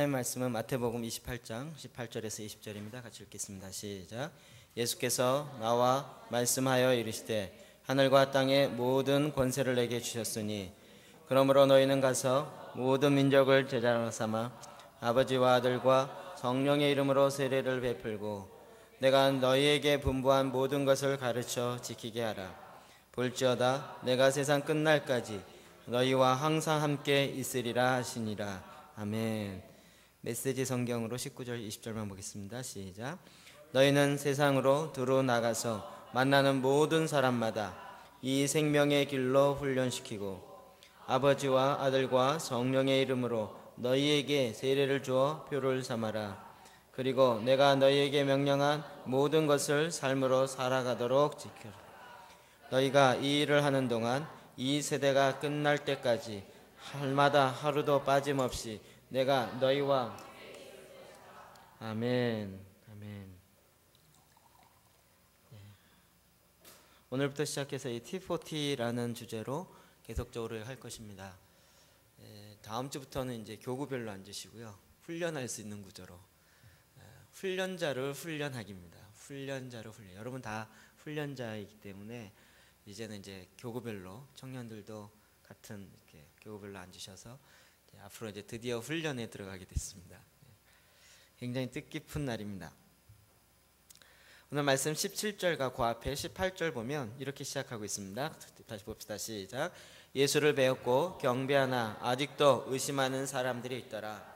하나님 말씀은 마태복음 28장 18절에서 20절입니다. 같이 읽겠습니다. 시작. 예수께서 나와 말씀하여 이르시되 하늘과 땅의 모든 권세를 내게 주셨으니 그러므로 너희는 가서 모든 민족을 제자로 삼아 아버지와 아들과 성령의 이름으로 세례를 베풀고 내가 너희에게 분부한 모든 것을 가르쳐 지키게 하라. 볼지어다 내가 세상 끝날까지 너희와 항상 함께 있으리라 하시니라. 아멘. 메시지 성경으로 19절 20절만 보겠습니다. 시작. 너희는 세상으로 두루 나가서 만나는 모든 사람마다 이 생명의 길로 훈련시키고 아버지와 아들과 성령의 이름으로 너희에게 세례를 주어 표를 삼아라. 그리고 내가 너희에게 명령한 모든 것을 삶으로 살아가도록 지켜라. 너희가 이 일을 하는 동안 이 세대가 끝날 때까지 날마다 하루도 빠짐없이 내가 너희와 아멘. 오늘부터 시작해서 이 T40라는 주제로 계속적으로 할 것입니다. 다음 주부터는 이제 교구별로 앉으시고요. 훈련할 수 있는 구조로 훈련자를 훈련하기입니다. 훈련자를 훈련. 여러분 다 훈련자이기 때문에 이제는 이제 교구별로 청년들도 같은 이렇게 교구별로 앉으셔서 앞으로 이제 드디어 훈련에 들어가게 됐습니다. 굉장히 뜻깊은 날입니다. 오늘 말씀 17절과 그 앞에 18절 보면 이렇게 시작하고 있습니다. 다시 봅시다. 시작. 예수를 배웠고 경배하나 아직도 의심하는 사람들이 있더라.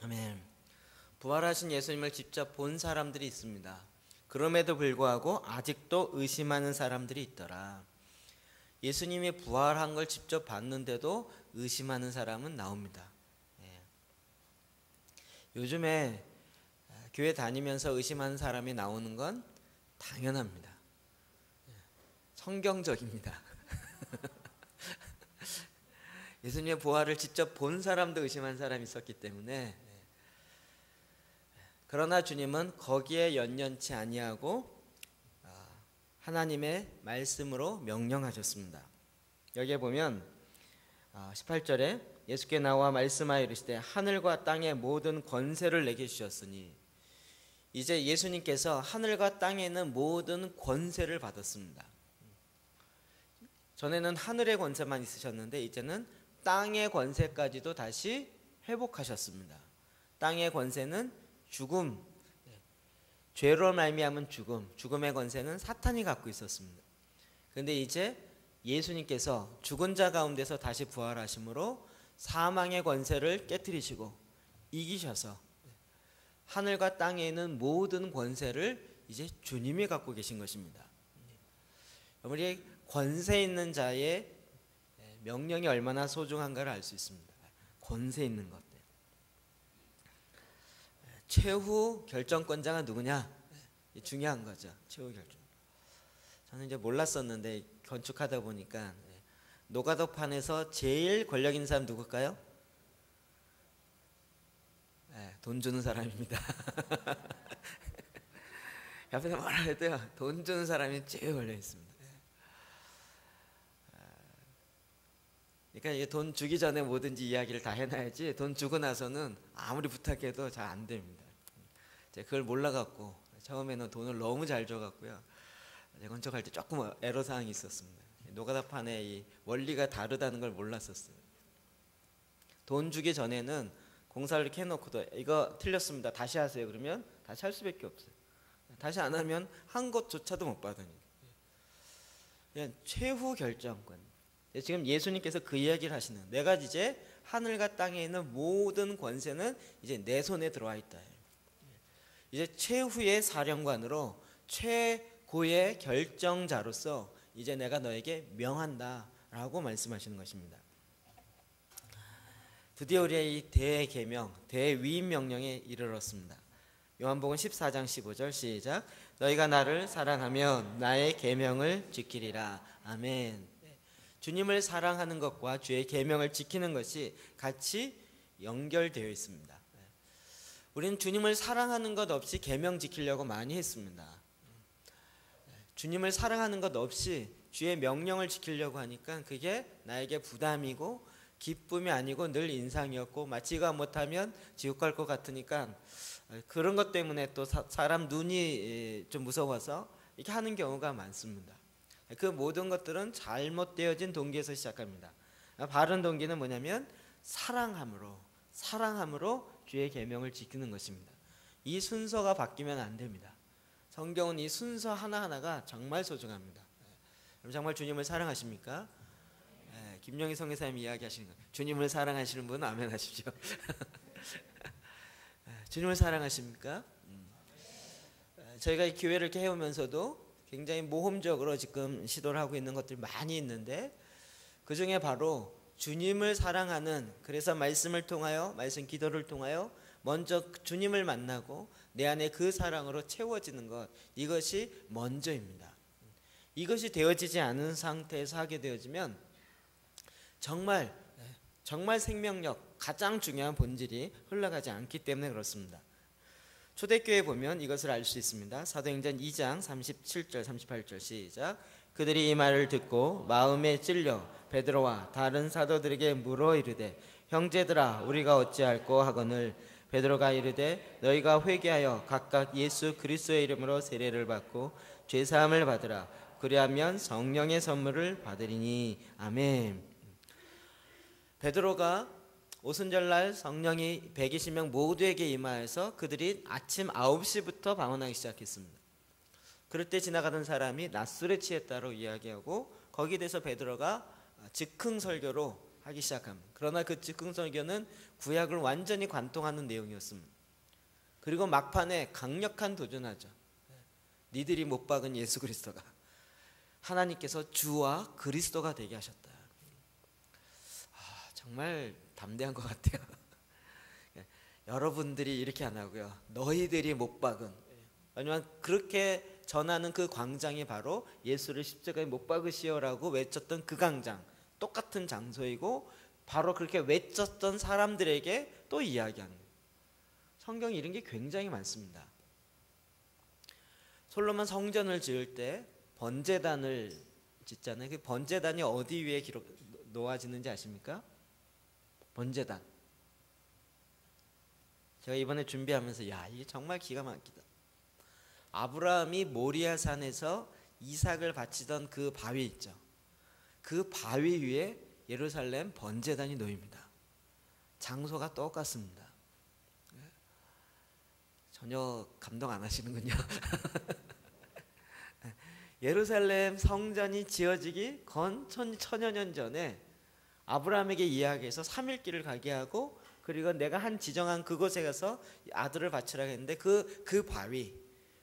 아멘. 부활하신 예수님을 직접 본 사람들이 있습니다. 그럼에도 불구하고 아직도 의심하는 사람들이 있더라. 예수님이 부활한 걸 직접 봤는데도 의심하는 사람은 나옵니다. 요즘에 교회 다니면서 의심하는 사람이 나오는 건 당연합니다. 성경적입니다. 예수님의 부활을 직접 본 사람도 의심한 사람이 있었기 때문에 그러나 주님은 거기에 연연치 아니하고 하나님의 말씀으로 명령하셨습니다. 여기에 보면 18절에 예수께 나와 말씀하여 이르시되 하늘과 땅의 모든 권세를 내게 주셨으니 이제 예수님께서 하늘과 땅에 있는 모든 권세를 받았습니다. 전에는 하늘의 권세만 있으셨는데 이제는 땅의 권세까지도 다시 회복하셨습니다. 땅의 권세는 죽음, 죄로 말미암은 죽음의 권세는 사탄이 갖고 있었습니다. 그런데 이제 예수님께서 죽은 자 가운데서 다시 부활하심으로 사망의 권세를 깨뜨리시고 이기셔서 하늘과 땅에 있는 모든 권세를 이제 주님이 갖고 계신 것입니다. 우리 권세 있는 자의 명령이 얼마나 소중한가를 알 수 있습니다. 권세 있는 것. 최후 결정권자가 누구냐? 중요한 거죠. 최후 결정. 저는 이제 몰랐었는데 건축하다 보니까 노가다판에서 제일 권력 있는 사람 누굴까요? 돈 주는 사람입니다. 옆에서 뭐라 해도요, 돈 주는 사람이 제일 권력 있습니다. 그러니까 이게 돈 주기 전에 뭐든지 이야기를 다 해놔야지 돈 주고 나서는 아무리 부탁해도 잘 안 됩니다. 제가 그걸 몰라갖고 처음에는 돈을 너무 잘 줘갖고요. 건축할 때 조금 애로사항이 있었습니다. 노가다판의 이 원리가 다르다는 걸 몰랐었어요. 돈 주기 전에는 공사를 이렇게 해놓고도 이거 틀렸습니다. 다시 하세요. 그러면 다시 할 수밖에 없어요. 다시 안 하면 한 것조차도 못 받으니까. 그냥 최후 결정권. 지금 예수님께서 그 이야기를 하시는, 내가 이제 하늘과 땅에 있는 모든 권세는 이제 내 손에 들어와 있다. 이제 최후의 사령관으로 최고의 결정자로서 이제 내가 너에게 명한다라고 말씀하시는 것입니다. 드디어 우리의 이 대계명, 대위임 명령에 이르렀습니다. 요한복음 14장 15절 시작. 너희가 나를 사랑하면 나의 계명을 지키리라. 아멘. 주님을 사랑하는 것과 주의 계명을 지키는 것이 같이 연결되어 있습니다. 우리는 주님을 사랑하는 것 없이 계명 지키려고 많이 했습니다. 주님을 사랑하는 것 없이 주의 명령을 지키려고 하니까 그게 나에게 부담이고 기쁨이 아니고 늘 인상이었고 마치가 못하면 지옥 갈 것 같으니까 그런 것 때문에 또 사람 눈이 좀 무서워서 이렇게 하는 경우가 많습니다. 그 모든 것들은 잘못되어진 동기에서 시작합니다. 바른 동기는 뭐냐면 사랑함으로 주의 계명을 지키는 것입니다. 이 순서가 바뀌면 안 됩니다. 성경은 이 순서 하나하나가 정말 소중합니다. 정말 주님을 사랑하십니까? 김영희 성교사님 이야기하시는 거, 주님을 사랑하시는 분은 아멘 하십시오. 주님을 사랑하십니까? 저희가 이 교회를 이렇게 해오면서도 굉장히 모험적으로 지금 시도를 하고 있는 것들이 많이 있는데 그 중에 바로 주님을 사랑하는, 그래서 말씀을 통하여, 말씀 기도를 통하여 먼저 주님을 만나고 내 안에 그 사랑으로 채워지는 것, 이것이 먼저입니다. 이것이 되어지지 않은 상태에서 하게 되어지면 정말 생명력, 가장 중요한 본질이 흘러가지 않기 때문에 그렇습니다. 초대교회에 보면 이것을 알 수 있습니다. 사도행전 2장 37절 38절 시작. 그들이 이 말을 듣고 마음에 찔려 베드로와 다른 사도들에게 물어 이르되 형제들아 우리가 어찌할꼬 하거늘 베드로가 이르되 너희가 회개하여 각각 예수 그리스도의 이름으로 세례를 받고 죄사함을 받으라. 그리하면 성령의 선물을 받으리니. 아멘. 베드로가 오순절날 성령이 120명 모두에게 임하여서 그들이 아침 9시부터 방언하기 시작했습니다. 그럴 때 지나가던 사람이 낫술에 취했다고 이야기하고 거기에 대해서 베드로가 즉흥 설교로 하기 시작합니다. 그러나 그 즉흥 설교는 구약을 완전히 관통하는 내용이었습니다. 그리고 막판에 강력한 도전하죠. 니들이 못 박은 예수 그리스도가 하나님께서 주와 그리스도가 되게 하셨다. 정말 담대한 것 같아요. 여러분들이 이렇게 안 하고요, 너희들이 못 박은. 왜냐하면 그렇게 전하는 그 광장이 바로 예수를 십자가에 못 박으시오라고 외쳤던 그 광장, 똑같은 장소이고 바로 그렇게 외쳤던 사람들에게 또 이야기하는 거예요. 성경이 이런 게 굉장히 많습니다. 솔로몬 성전을 지을 때 번제단을 짓잖아요. 그 번제단이 어디 위에 놓아지는지 아십니까? 번제단. 제가 이번에 준비하면서 야, 이게 정말 기가 막히다. 아브라함이 모리아산에서 이삭을 바치던 그 바위 있죠. 그 바위 위에 예루살렘 번제단이 놓입니다. 장소가 똑같습니다. 전혀 감동 안 하시는군요. 예루살렘 성전이 지어지기 건 천여 년 전에 아브라함에게 이야기해서 3일 길을 가게 하고 그리고 내가 한 지정한 그곳에 가서 아들을 바치라고 했는데 그 바위,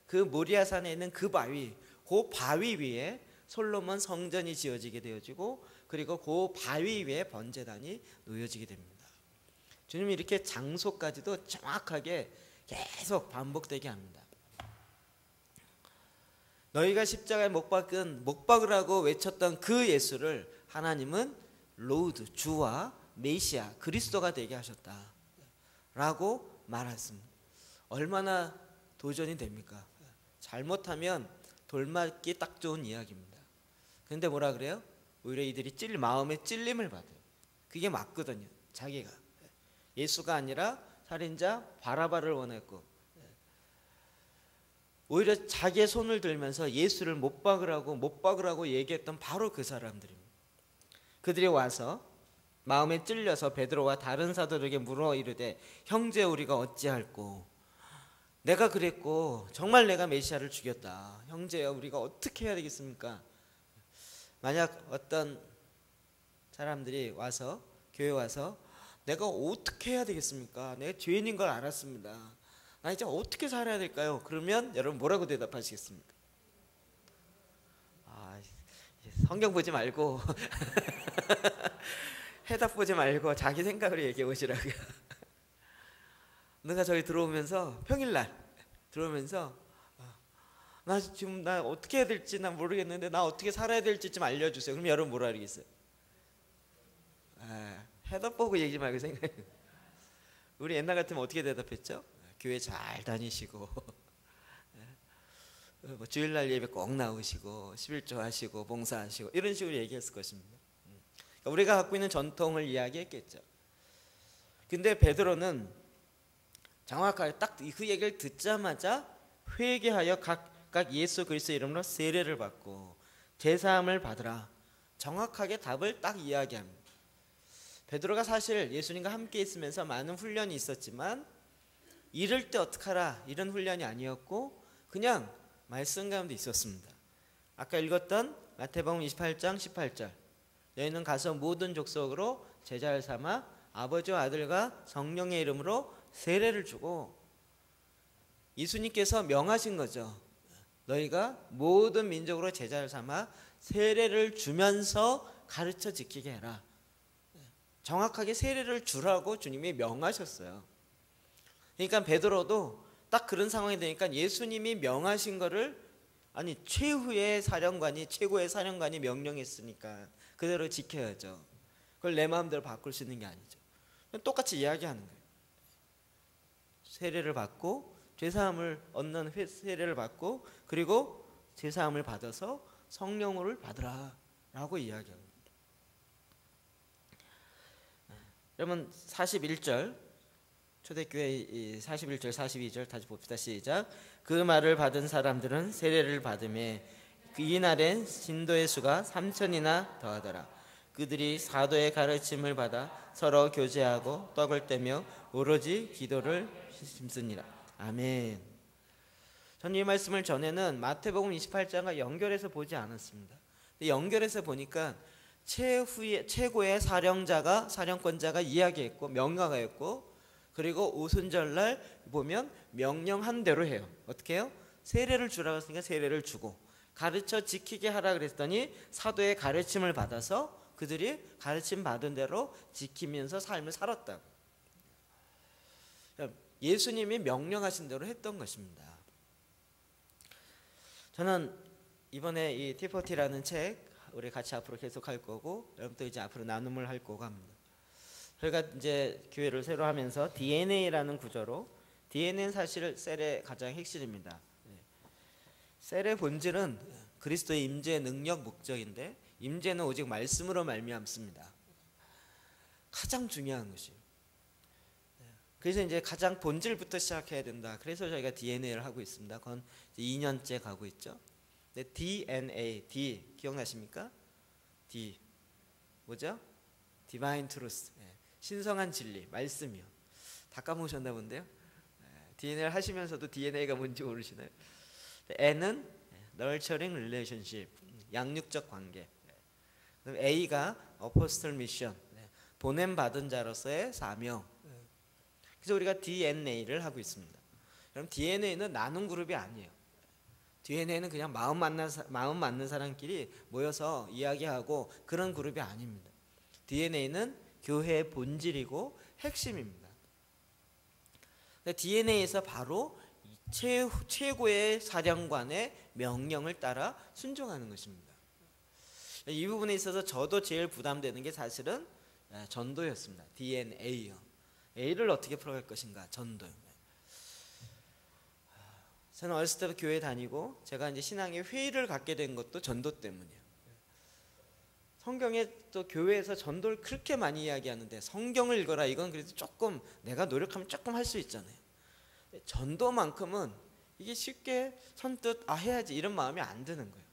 그 모리아산에 있는 그 바위 위에 솔로몬 성전이 지어지게 되어지고 그리고 그 바위 위에 번제단이 놓여지게 됩니다. 주님이 이렇게 장소까지도 정확하게 계속 반복되게 합니다. 너희가 십자가에 못 박으라고 외쳤던 그 예수를 하나님은 로드, 주와 메시아, 그리스도가 되게 하셨다 라고 말했습니다. 얼마나 도전이 됩니까? 잘못하면 돌맞기 딱 좋은 이야기입니다. 그런데 뭐라 그래요? 오히려 이들이 마음에 찔림을 받아요. 그게 맞거든요. 자기가 예수가 아니라 살인자 바라바를 원했고 오히려 자기의 손을 들면서 예수를 못 박으라고 얘기했던 바로 그 사람들입니다. 그들이 와서 마음에 찔려서 베드로와 다른 사도들에게 물어 이르되 형제 우리가 어찌할꼬? 내가 그랬고 정말 내가 메시아를 죽였다. 형제여 우리가 어떻게 해야 되겠습니까? 만약 어떤 사람들이 와서 교회 와서 내가 어떻게 해야 되겠습니까? 내가 죄인인 걸 알았습니다. 나 이제 어떻게 살아야 될까요? 그러면 여러분 뭐라고 대답하시겠습니까? 성경 보지 말고 해답 보지 말고 자기 생각으로 얘기해 보시라고요. 내가 저기 들어오면서 평일날 들어오면서 나 지금 나 어떻게 해야 될지 난 모르겠는데 나 어떻게 살아야 될지 좀 알려주세요. 그럼 여러분 뭐라 그러겠어요? 해답 보고 얘기 말고 생각해. 우리 옛날 같으면 어떻게 대답했죠? 교회 잘 다니시고 뭐 주일날 예배 꼭 나오시고 11조 하시고 봉사하시고 이런 식으로 얘기했을 것입니다. 그러니까 우리가 갖고 있는 전통을 이야기했겠죠. 근데 베드로는 정확하게 딱 그 얘기를 듣자마자 회개하여 각각 예수 그리스도 이름으로 세례를 받고 제사함을 받으라. 정확하게 답을 딱 이야기합니다. 베드로가 사실 예수님과 함께 있으면서 많은 훈련이 있었지만 이럴 때 어떡하라 이런 훈련이 아니었고 그냥 말씀 가운데 있었습니다. 아까 읽었던 마태복음 28장 18절 너희는 가서 모든 족속으로 제자를 삼아 아버지와 아들과 성령의 이름으로 세례를 주고 예수님께서 명하신 거죠. 너희가 모든 민족으로 제자를 삼아 세례를 주면서 가르쳐 지키게 해라. 정확하게 세례를 주라고 주님이 명하셨어요. 그러니까 베드로도 딱 그런 상황이 되니까 예수님이 명하신 거를 아니 최고의 사령관이 명령했으니까 그대로 지켜야죠. 그걸 내 마음대로 바꿀 수 있는 게 아니죠. 똑같이 이야기하는 거예요. 세례를 받고 죄사함을 얻는 세례를 받고 그리고 죄사함을 받아서 성령을 받으라 라고 이야기합니다. 여러분 41절 초대교회 41절 42절 다시 봅시다. 시작. 그 말을 받은 사람들은 세례를 받음에 이날엔 신도의 수가 3,000이나 더하더라. 그들이 사도의 가르침을 받아 서로 교제하고 떡을 떼며 오로지 기도를 힘쓰니라. 아멘. 저는 이 말씀을 전에는 마태복음 28장과 연결해서 보지 않았습니다. 연결해서 보니까 최고의 사령권자가 이야기했고 명령하였고 그리고 오순절날 보면 명령한 대로 해요. 어떻게 해요? 세례를 주라고 했으니까 세례를 주고 가르쳐 지키게 하라 그랬더니 사도의 가르침을 받아서 그들이 가르침 받은 대로 지키면서 삶을 살았다고. 예수님이 명령하신 대로 했던 것입니다. 저는 이번에 이 T40라는 책 우리 같이 앞으로 계속 할 거고 여러분도 이제 앞으로 나눔을 할 거고 합니다. 저희가 이제 교회를 새로 하면서 DNA라는 구조로 DNA는 사실 셀의 가장 핵심입니다. 셀의 본질은 그리스도의 임재 능력 목적인데 임재는 오직 말씀으로 말미암습니다. 가장 중요한 것이에요. 그래서 이제 가장 본질부터 시작해야 된다. 그래서 저희가 DNA를 하고 있습니다. 그건 2년째 가고 있죠. 근데 DNA, D 기억나십니까? D 뭐죠? Divine Truth, 신성한 진리, 말씀이요. 다 까먹으셨나 본데요. DNA를 하시면서도 DNA가 뭔지 모르시나요? N은 Nurturing Relationship, 양육적 관계. 그다음 A가 Apostle Mission, 보냄받은 자로서의 사명. 그래서 우리가 DNA를 하고 있습니다. 그럼 DNA는 나눈 그룹이 아니에요. DNA는 그냥 마음 맞는 사람끼리 모여서 이야기하고 그런 그룹이 아닙니다. DNA는 교회의 본질이고 핵심입니다. DNA에서 바로 최고의 사령관의 명령을 따라 순종하는 것입니다. 이 부분에 있어서 저도 제일 부담되는 게 사실은 전도였습니다. DNA요. A를 어떻게 풀어갈 것인가? 전도요. 저는 어렸을 때부터 교회 다니고 제가 이제 신앙의 회의를 갖게 된 것도 전도 때문이에요. 성경에 또 교회에서 전도를 그렇게 많이 이야기하는데 성경을 읽어라 이건 그래도 조금 내가 노력하면 조금 할 수 있잖아요. 전도만큼은 이게 쉽게 선뜻 해야지 이런 마음이 안 드는 거예요.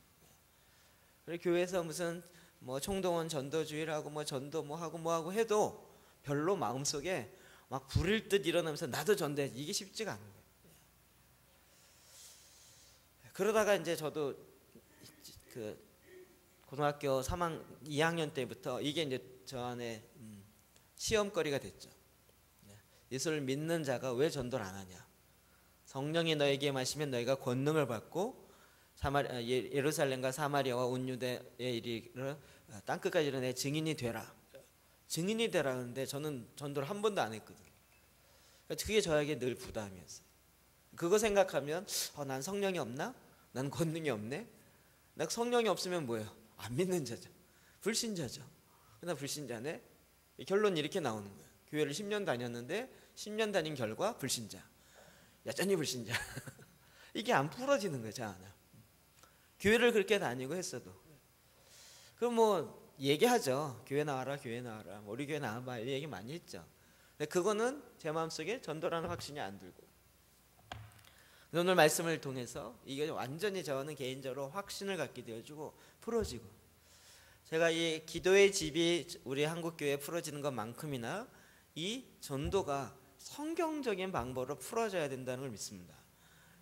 그리고 교회에서 무슨 뭐 총동원 전도주의라고 뭐 전도 뭐 하고 해도 별로 마음속에 막 불일 듯 일어나면서 나도 전도해야지 이게 쉽지가 않은 거예요. 그러다가 이제 저도 그 고등학교 2학년 때부터 이게 이제 저 안에 시험거리가 됐죠. 예수를 믿는 자가 왜 전도를 안 하냐? 성령이 너에게 마시면 너희가 권능을 받고 예루살렘과 사마리아와 온 유대에 이르러 땅끝까지 이르러 내 증인이 되라. 증인이 되라 하는데 저는 전도를 한 번도 안 했거든요. 그게 저에게 늘 부담이었어요. 그거 생각하면 난 성령이 없나? 난 권능이 없네? 나 성령이 없으면 뭐예요? 안 믿는 자죠. 불신자죠. 그러나 불신자네? 결론이 이렇게 나오는 거예요. 교회를 10년 다녔는데 10년 다닌 결과 불신자. 여전히 불신자. 이게 안 풀어지는 거죠. 교회를 그렇게 다니고 했어도. 그럼 뭐 얘기하죠. 교회 나와라, 교회 나와라. 우리 교회 나와봐. 이런 얘기 많이 했죠. 근데 그거는 제 마음속에 전도라는 확신이 안 들고. 오늘 말씀을 통해서 이게 완전히 저는 개인적으로 확신을 갖게 되어지고 풀어지고, 제가 이 기도의 집이 우리 한국교회에 풀어지는 것만큼이나 이 전도가 성경적인 방법으로 풀어져야 된다는 걸 믿습니다.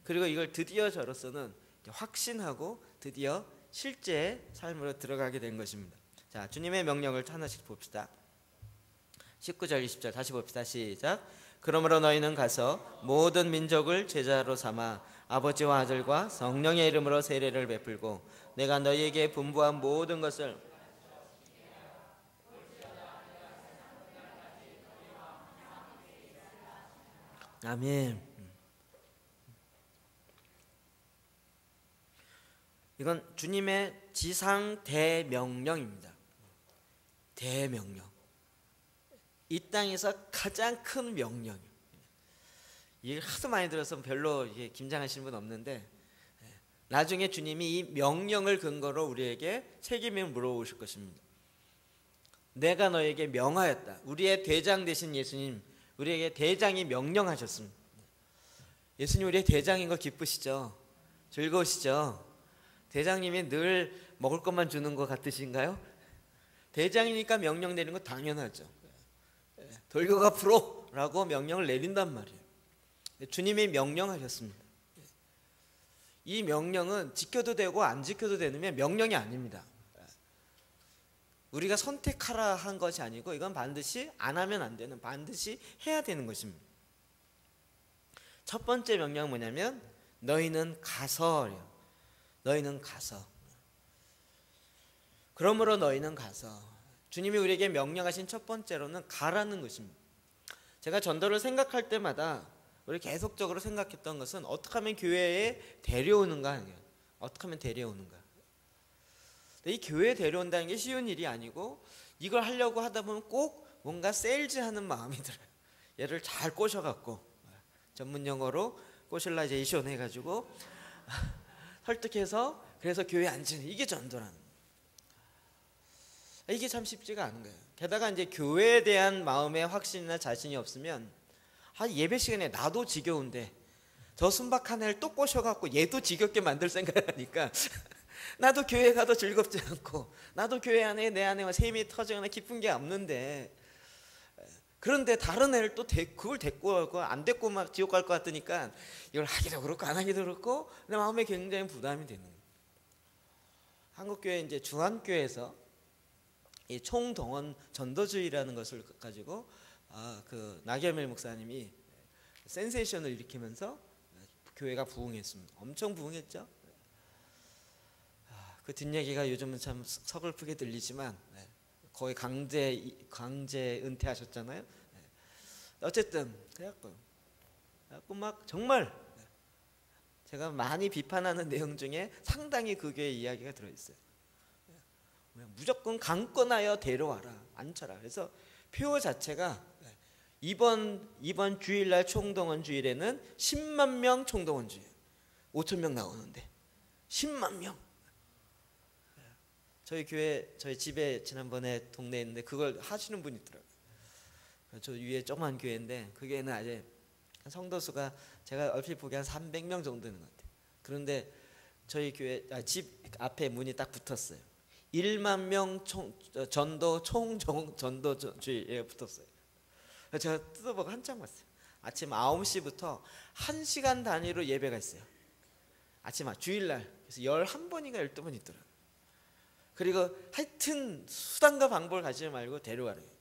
그리고 이걸 드디어 저로서는 확신하고 드디어 실제 삶으로 들어가게 된 것입니다. 자, 주님의 명령을 하나씩 봅시다. 19절 20절 다시 봅시다. 시작. 그러므로 너희는 가서 모든 민족을 제자로 삼아 아버지와 아들과 성령의 이름으로 세례를 베풀고 내가 너희에게 분부한 모든 것을 아멘. 이건 주님의 지상 대명령입니다. 대명령. 이 땅에서 가장 큰 명령이에요. 이게 하도 많이 들어서 별로 이게 김장하시는 분 없는데, 나중에 주님이 이 명령을 근거로 우리에게 책임을 물어오실 것입니다. 내가 너에게 명하였다. 우리의 대장 되신 예수님, 우리에게 대장이 명령하셨습니다. 예수님 우리의 대장인 거 기쁘시죠? 즐거우시죠? 대장님이 늘 먹을 것만 주는 것 같으신가요? 대장이니까 명령 내리는 거 당연하죠. 돌격 앞으로 라고 명령을 내린단 말이에요. 주님이 명령하셨습니다. 이 명령은 지켜도 되고 안 지켜도 되는 명령이 아닙니다. 우리가 선택하라 한 것이 아니고 이건 반드시 안 하면 안 되는, 반드시 해야 되는 것입니다. 첫 번째 명령은 뭐냐면 너희는 가서, 너희는 가서. 그러므로 너희는 가서. 주님이 우리에게 명령하신 첫 번째로는 가라는 것입니다. 제가 전도를 생각할 때마다 우리 계속적으로 생각했던 것은 어떻게 하면 교회에 데려오는가, 어떻게 하면 데려오는가. 이 교회에 데려온다는 게 쉬운 일이 아니고 이걸 하려고 하다 보면 꼭 뭔가 세일즈하는 마음이 들어요. 얘를 잘 꼬셔갖고, 전문 용어로 꼬실라제이션 해가지고 설득해서 그래서 교회에 앉히는, 이게 전도라는 거예요. 이게 참 쉽지가 않은 거예요. 게다가 이제 교회에 대한 마음의 확신이나 자신이 없으면 예배 시간에 나도 지겨운데 저 순박한 애를 또 꼬셔갖고 얘도 지겹게 만들 생각하니까 나도 교회 가도 즐겁지 않고, 나도 교회 안에 내 안에 샘이 터지거나 기쁜 게 없는데, 그런데 다른 애를 또 그걸 데리고 가고 안 데리고 막 지옥 갈 것 같으니까 이걸 하기도 그렇고 안 하기도 그렇고 내 마음에 굉장히 부담이 되는 거예요. 한국교회 이제 중앙교회에서 이 총동원 전도주의라는 것을 가지고 그 나겸일 목사님이 센세이션을 일으키면서 교회가 부흥했습니다. 엄청 부흥했죠. 그 뒷얘기가 요즘은 참 서글프게 들리지만 거의 강제 은퇴하셨잖아요. 어쨌든 그래갖고 막 정말 제가 많이 비판하는 내용 중에 상당히 그 교회 이야기가 들어있어요. 무조건 강권하여 데려와라, 앉혀라. 그래서 표 자체가 이번 주일날 총동원 주일에는 10만 명 총동원 주일, 5천 명 나오는데 10만 명. 저희 교회, 저희 집에 지난번에 동네에 있는데 그걸 하시는 분이 있더라고요. 저 위에 조그만 교회인데 그 교회는 아직 성도수가 제가 얼핏 보기 한 300명 정도 되는 것 같아요. 그런데 저희 교회 집 앞에 문이 딱 붙었어요. 1만 명 전도주의에 붙었어요. 제가 뜯어보고 한참 봤어요. 아침 9시부터 1시간 단위로 예배가 있어요. 아침 주일날. 그래서 11번인가 12번 있더라고요. 그리고 하여튼 수단과 방법을 가지지 말고 데려가래요.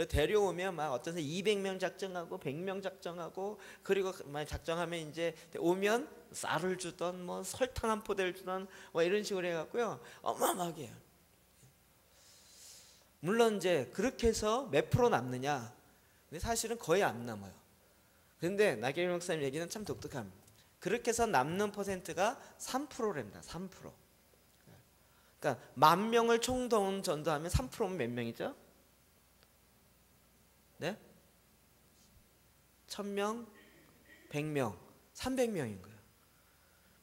데려오면 막 어떤 사람 200명 작정하고 100명 작정하고, 그리고 막 작정하면 이제 오면 쌀을 주던 뭐 설탕 한 포대를 주던 뭐 이런 식으로 해갖고요, 어마어마하게 해요. 물론 이제 그렇게 해서 몇 프로 남느냐? 근데 사실은 거의 안 남아요. 그런데 나경일 목사님 얘기는 참 독특합니다. 그렇게 해서 남는 퍼센트가 3%랍니다. 3%. 그러니까 10,000명을 총동원 전도하면 3%면 몇 명이죠? 네? 1,000명, 100명, 300명인 거예요.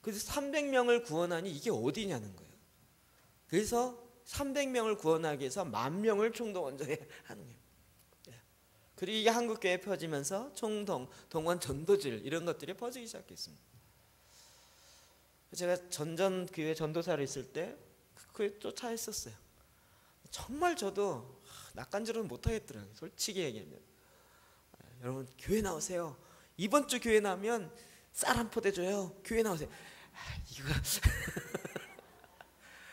그래서 300명을 구원하니 이게 어디냐는 거예요. 그래서 300명을 구원하기 위해서 10,000명을 총동원전에 하는 거예요. 그리고 이게 한국교회에 펴지면서 동원 전도질 이런 것들이 퍼지기 시작했습니다. 제가 전전교회 전도사로 있을 때 그에 쫓아 했었어요. 정말 저도 낯간지러는 못하겠더라고요. 솔직히 얘기하면. 여러분 교회 나오세요. 이번 주 교회 나오면 쌀 한 포대 줘요. 교회 나오세요. 이거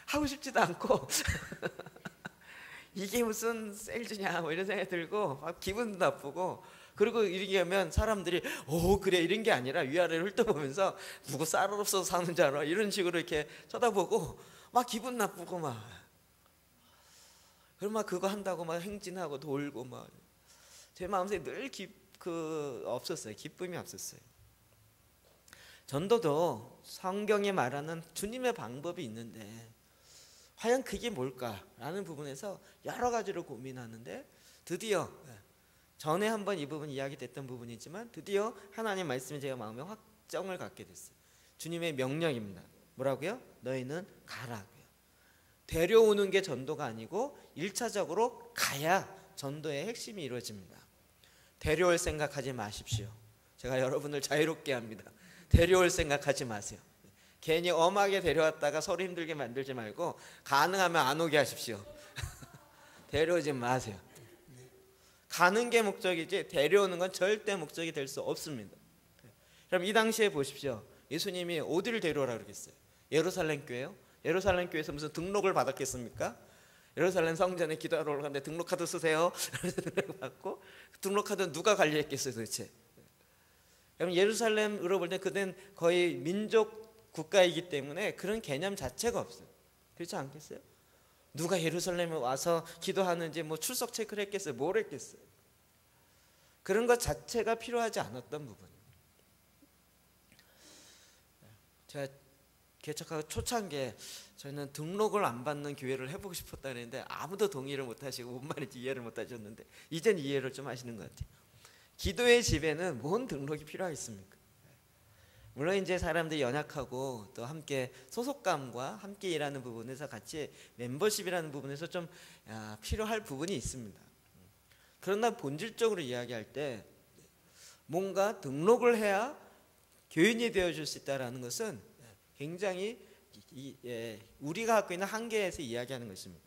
하고 싶지도 않고 이게 무슨 셀주냐 뭐 이런 생각이 들고 막 기분도 나쁘고, 그리고 이렇게 하면 사람들이 오 그래 이런 게 아니라 위아래를 훑어보면서 누구 쌀 없어서 사는 줄 알아 이런 식으로 이렇게 쳐다보고 막 기분 나쁘고 막, 그럼 막 그거 한다고 막 행진하고 돌고 막 제 마음속에 늘 없었어요. 기쁨이 없었어요. 전도도 성경에 말하는 주님의 방법이 있는데 과연 그게 뭘까라는 부분에서 여러 가지로 고민하는데, 드디어 전에 한번 이 부분 이야기됐던 부분이지만 드디어 하나님 말씀이 제가 마음에 확정을 갖게 됐어요. 주님의 명령입니다. 뭐라고요? 너희는 가라고요. 데려오는 게 전도가 아니고 1차적으로 가야 전도의 핵심이 이루어집니다. 데려올 생각하지 마십시오. 제가 여러분을 자유롭게 합니다. 데려올 생각하지 마세요. 괜히 엄하게 데려왔다가 서로 힘들게 만들지 말고 가능하면 안 오게 하십시오. 데려오지 마세요. 가는 게 목적이지 데려오는 건 절대 목적이 될 수 없습니다. 그럼 이 당시에 보십시오. 예수님이 어디를 데려오라 그러겠어요? 예루살렘 교회요? 예루살렘 교회에서 무슨 등록을 받았겠습니까? 예루살렘 성전에 기도하러 올라갔는데 등록카드 쓰세요. 받고 등록카드는 누가 관리했겠어요 도대체? 그럼 예루살렘으로 볼 때 그땐 거의 민족 국가이기 때문에 그런 개념 자체가 없어요. 그렇지 않겠어요? 누가 예루살렘에 와서 기도하는지 뭐 출석 체크를 했겠어요? 뭘 했겠어요? 그런 것 자체가 필요하지 않았던 부분이에요. 제가 개척하고 초창기에 저희는 등록을 안 받는 교회를 해보고 싶었다는데 아무도 동의를 못하시고 뭔 말인지 이해를 못하셨는데 이젠 이해를 좀 하시는 것 같아요. 기도의 집에는 뭔 등록이 필요하겠습니까? 물론 이제 사람들이 연약하고 또 함께 소속감과 함께 일하는 부분에서 같이 멤버십이라는 부분에서 좀 필요할 부분이 있습니다. 그러나 본질적으로 이야기할 때 뭔가 등록을 해야 교인이 되어줄 수 있다는 것은 굉장히 우리가 갖고 있는 한계에서 이야기하는 것입니다.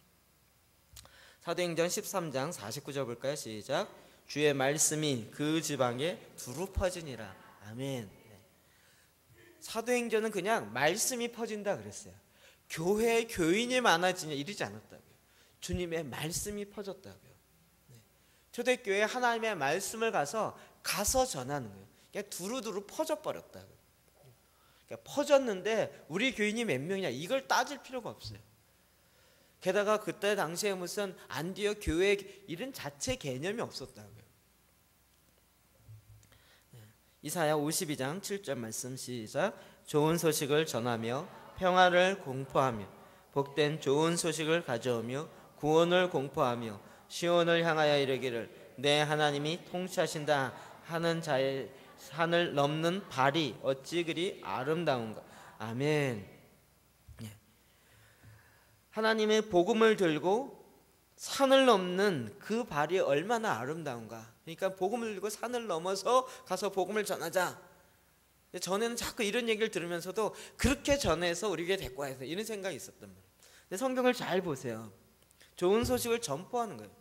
사도행전 13장 49절 볼까요? 시작. 주의 말씀이 그 지방에 두루 퍼지니라. 아멘. 사도행전은 그냥 말씀이 퍼진다 그랬어요. 교회에 교인이 많아지냐 이러지 않았다고요. 주님의 말씀이 퍼졌다고요. 초대교회에 하나님의 말씀을 가서 전하는 거예요. 그냥 두루두루 퍼져버렸다고요. 그러니까 퍼졌는데 우리 교인이 몇 명이냐 이걸 따질 필요가 없어요. 게다가 그때 당시에 무슨 안디옥 교회 이런 자체 개념이 없었다고요. 이사야 52장 7절 말씀 시작. 좋은 소식을 전하며 평화를 공포하며 복된 좋은 소식을 가져오며 구원을 공포하며 시온을 향하여 이르기를 내 하나님이 통치하신다 하는 자의 산을 넘는 발이 어찌 그리 아름다운가. 아멘. 하나님의 복음을 들고 산을 넘는 그 발이 얼마나 아름다운가. 그러니까 복음을 들고 산을 넘어서 가서 복음을 전하자. 전에는 자꾸 이런 얘기를 들으면서도 그렇게 전해서 우리 교회 데리고 와서 이런 생각이 있었단 말이에요. 근데 성경을 잘 보세요. 좋은 소식을 전포하는 거예요.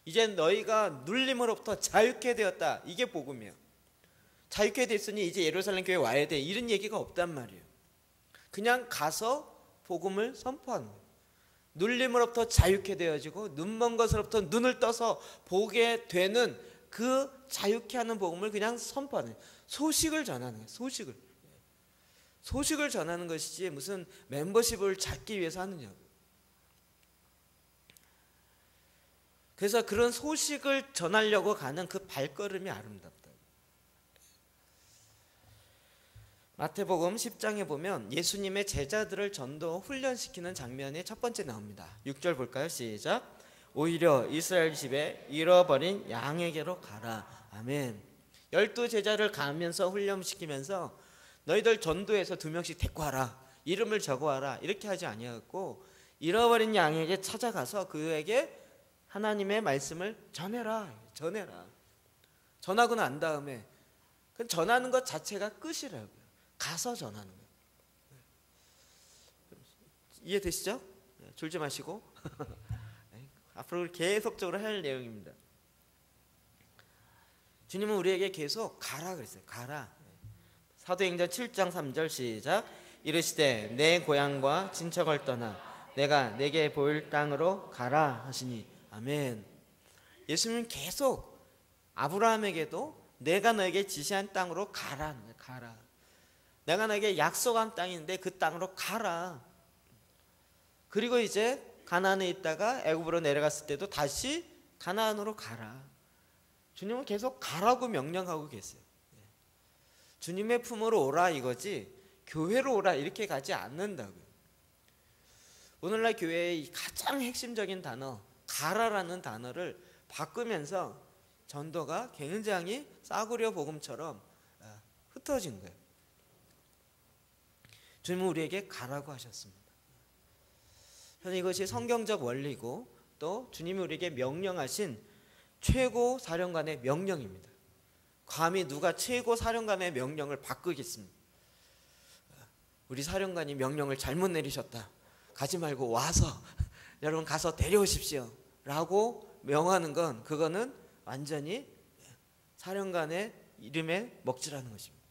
이제 너희가 눌림으로부터 자유케 되었다. 이게 복음이에요. 자유케 됐으니 이제 예루살렘 교회 와야 돼. 이런 얘기가 없단 말이에요. 그냥 가서 복음을 선포하는 거예요. 눌림으로부터 자유케 되어지고 눈먼 것으로부터 눈을 떠서 보게 되는 그 자유케 하는 복음을 그냥 선포하는 거예요. 소식을 전하는 거예요. 소식을 전하는 것이지 무슨 멤버십을 찾기 위해서 하느냐고. 그래서 그런 소식을 전하려고 가는 그 발걸음이 아름답다. 마태복음 10장에 보면 예수님의 제자들을 전도 훈련시키는 장면이 첫 번째 나옵니다. 6절 볼까요? 시작. 오히려 이스라엘 집에 잃어버린 양에게로 가라. 아멘. 12 제자를 가면서 훈련시키면서 너희들 전도해서 2명씩 데리고 와라, 이름을 적어와라, 이렇게 하지 아니하고 잃어버린 양에게 찾아가서 그에게 하나님의 말씀을 전해라. 전하고 난 다음에 그 전하는 것 자체가 끝이라고요. 가서 전하는 거예요. 이해되시죠? 졸지 마시고 앞으로 계속적으로 할 내용입니다. 주님은 우리에게 계속 가라 그랬어요. 가라. 사도행전 7장 3절 시작. 이르시되 내 고향과 친척을 떠나 내가 내게 보일 땅으로 가라 하시니. 아멘. 예수님은 계속 아브라함에게도 내가 너에게 지시한 땅으로 가라. 내가 너에게 약속한 땅인데 그 땅으로 가라. 그리고 이제 가나안에 있다가 애굽으로 내려갔을 때도 다시 가나안으로 가라. 주님은 계속 가라고 명령하고 계세요. 주님의 품으로 오라 이거지 교회로 오라 이렇게 가지 않는다고요. 오늘날 교회의 가장 핵심적인 단어 가라라는 단어를 바꾸면서 전도가 굉장히 싸구려 복음처럼 흩어진 거예요. 주님은 우리에게 가라고 하셨습니다. 저는 이것이 성경적 원리고 또 주님이 우리에게 명령하신 최고 사령관의 명령입니다. 감히 누가 최고 사령관의 명령을 바꾸겠습니까? 우리 사령관이 명령을 잘못 내리셨다, 가지 말고 와서 여러분 가서 데려오십시오 라고 명하는 건 그거는 완전히 사령관의 이름에 먹칠하는 것입니다.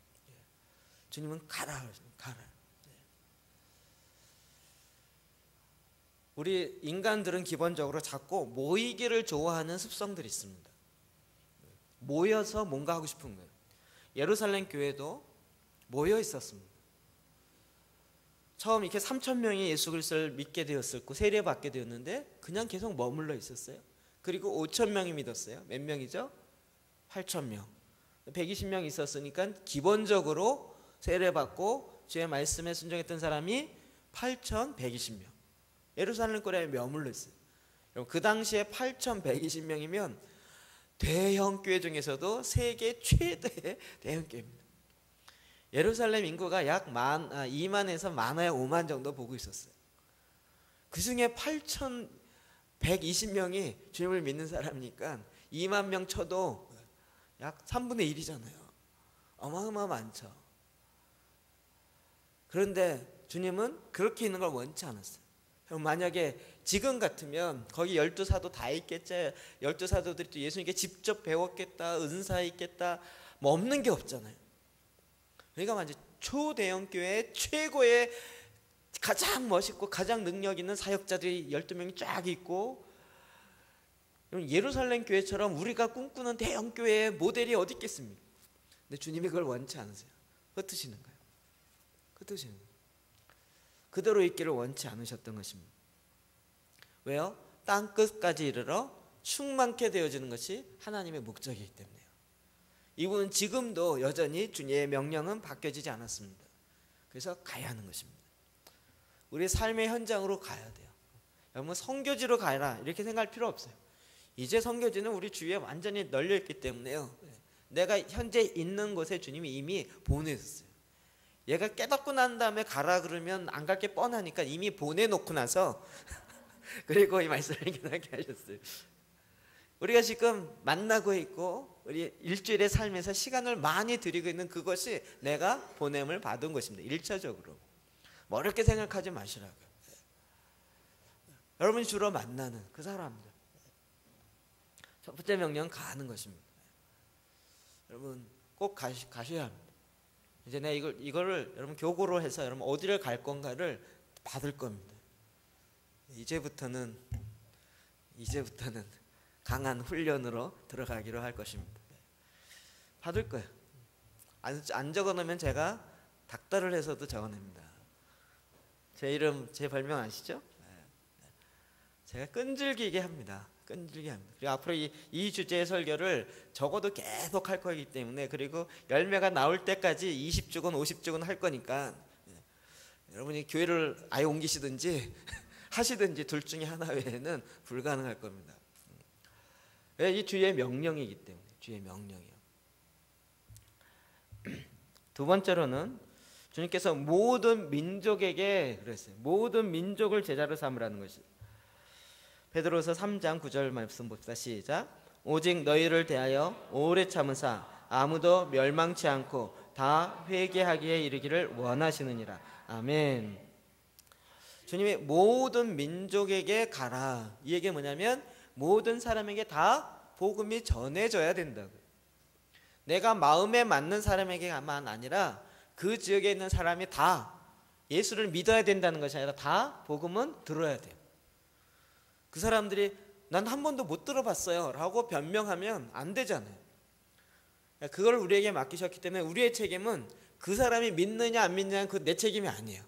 주님은 가라. 우리 인간들은 기본적으로 자꾸 모이기를 좋아하는 습성들이 있습니다. 모여서 뭔가 하고 싶은 거예요. 예루살렘 교회도 모여 있었습니다. 처음 이렇게 3,000명이 예수 그리스도를 믿게 되었었고 세례받게 되었는데 그냥 계속 머물러 있었어요. 그리고 5,000명이 믿었어요. 몇 명이죠? 8,000명. 120명 있었으니까 기본적으로 세례받고 주의 말씀에 순종했던 사람이 8,120명. 예루살렘 거리에 머물러 있어요. 그 당시에 8,120명이면 대형 교회 중에서도 세계 최대의 대형 교회입니다. 예루살렘 인구가 약 2만에서 많아야 5만 정도 보고 있었어요. 그 중에 8,120명이 주님을 믿는 사람이니까 2만 명 쳐도 약 3분의 1이잖아요. 어마어마 많죠. 그런데 주님은 그렇게 있는 걸 원치 않았어요. 만약에 지금 같으면 거기 12사도 다 있겠죠. 12사도들이 또 예수님께 직접 배웠겠다, 은사 있겠다, 뭐 없는 게 없잖아요. 그러니까 완전 초대형 교회 최고의 가장 멋있고 가장 능력 있는 사역자들이 12명이 쫙 있고, 예루살렘 교회처럼 우리가 꿈꾸는 대형 교회의 모델이 어디 있겠습니까? 근데 주님이 그걸 원치 않으세요. 흩으시는 거예요. 그대로 있기를 원치 않으셨던 것입니다. 왜요? 땅 끝까지 이르러 충만케 되어지는 것이 하나님의 목적이기 때문에요. 이분은 지금도 여전히 주님의 명령은 바뀌어지지 않았습니다. 그래서 가야 하는 것입니다. 우리 삶의 현장으로 가야 돼요. 여러분 선교지로 가라 이렇게 생각할 필요 없어요. 이제 선교지는 우리 주위에 완전히 널려있기 때문에요. 내가 현재 있는 곳에 주님이 이미 보내셨어요. 얘가 깨닫고 난 다음에 가라 그러면 안 갈 게 뻔하니까 이미 보내놓고 나서 그리고 이 말씀을 깨닫게 하셨어요. 우리가 지금 만나고 있고 우리 일주일의 삶에서 시간을 많이 들이고 있는 그것이 내가 보냄을 받은 것입니다. 1차적으로 뭐 어렵게 생각하지 마시라고요. 여러분이 주로 만나는 그 사람들, 첫 번째 명령 가는 것입니다. 여러분 꼭 가셔야 합니다. 이제 내가 이거를 여러분 교고로 해서 여러분 어디를 갈 건가를 받을 겁니다. 이제부터는 강한 훈련으로 들어가기로 할 것입니다. 받을 거예요. 안 적어놓으면 제가 닥달을 해서도 적어냅니다. 제 이름, 제 별명 아시죠? 제가 끈질기게 합니다. 그리고 앞으로 이 주제의 설교를 적어도 계속 할 거기 때문에, 그리고 열매가 나올 때까지 20주건 50주건 할 거니까 여러분이 교회를 아예 옮기시든지 하시든지 둘 중에 하나 외에는 불가능할 겁니다. 이 주의 명령이기 때문에. 주의 명령이요. 두 번째로는 주님께서 모든 민족에게 그랬어요. 모든 민족을 제자로 삼으라는 것이. 베드로서 3장 9절 말씀 봅시다. 시작. 오직 너희를 대하여 오래 참으사 아무도 멸망치 않고 다 회개하기에 이르기를 원하시느니라. 아멘. 주님이 모든 민족에게 가라. 이 얘기가 뭐냐면 모든 사람에게 다 복음이 전해져야 된다고. 내가 마음에 맞는 사람에게만 아니라 그 지역에 있는 사람이 다 예수를 믿어야 된다는 것이 아니라 다 복음은 들어야 돼요. 그 사람들이 난 한 번도 못 들어봤어요 라고 변명하면 안 되잖아요. 그걸 우리에게 맡기셨기 때문에 우리의 책임은 그 사람이 믿느냐 안 믿느냐는 그 내 책임이 아니에요.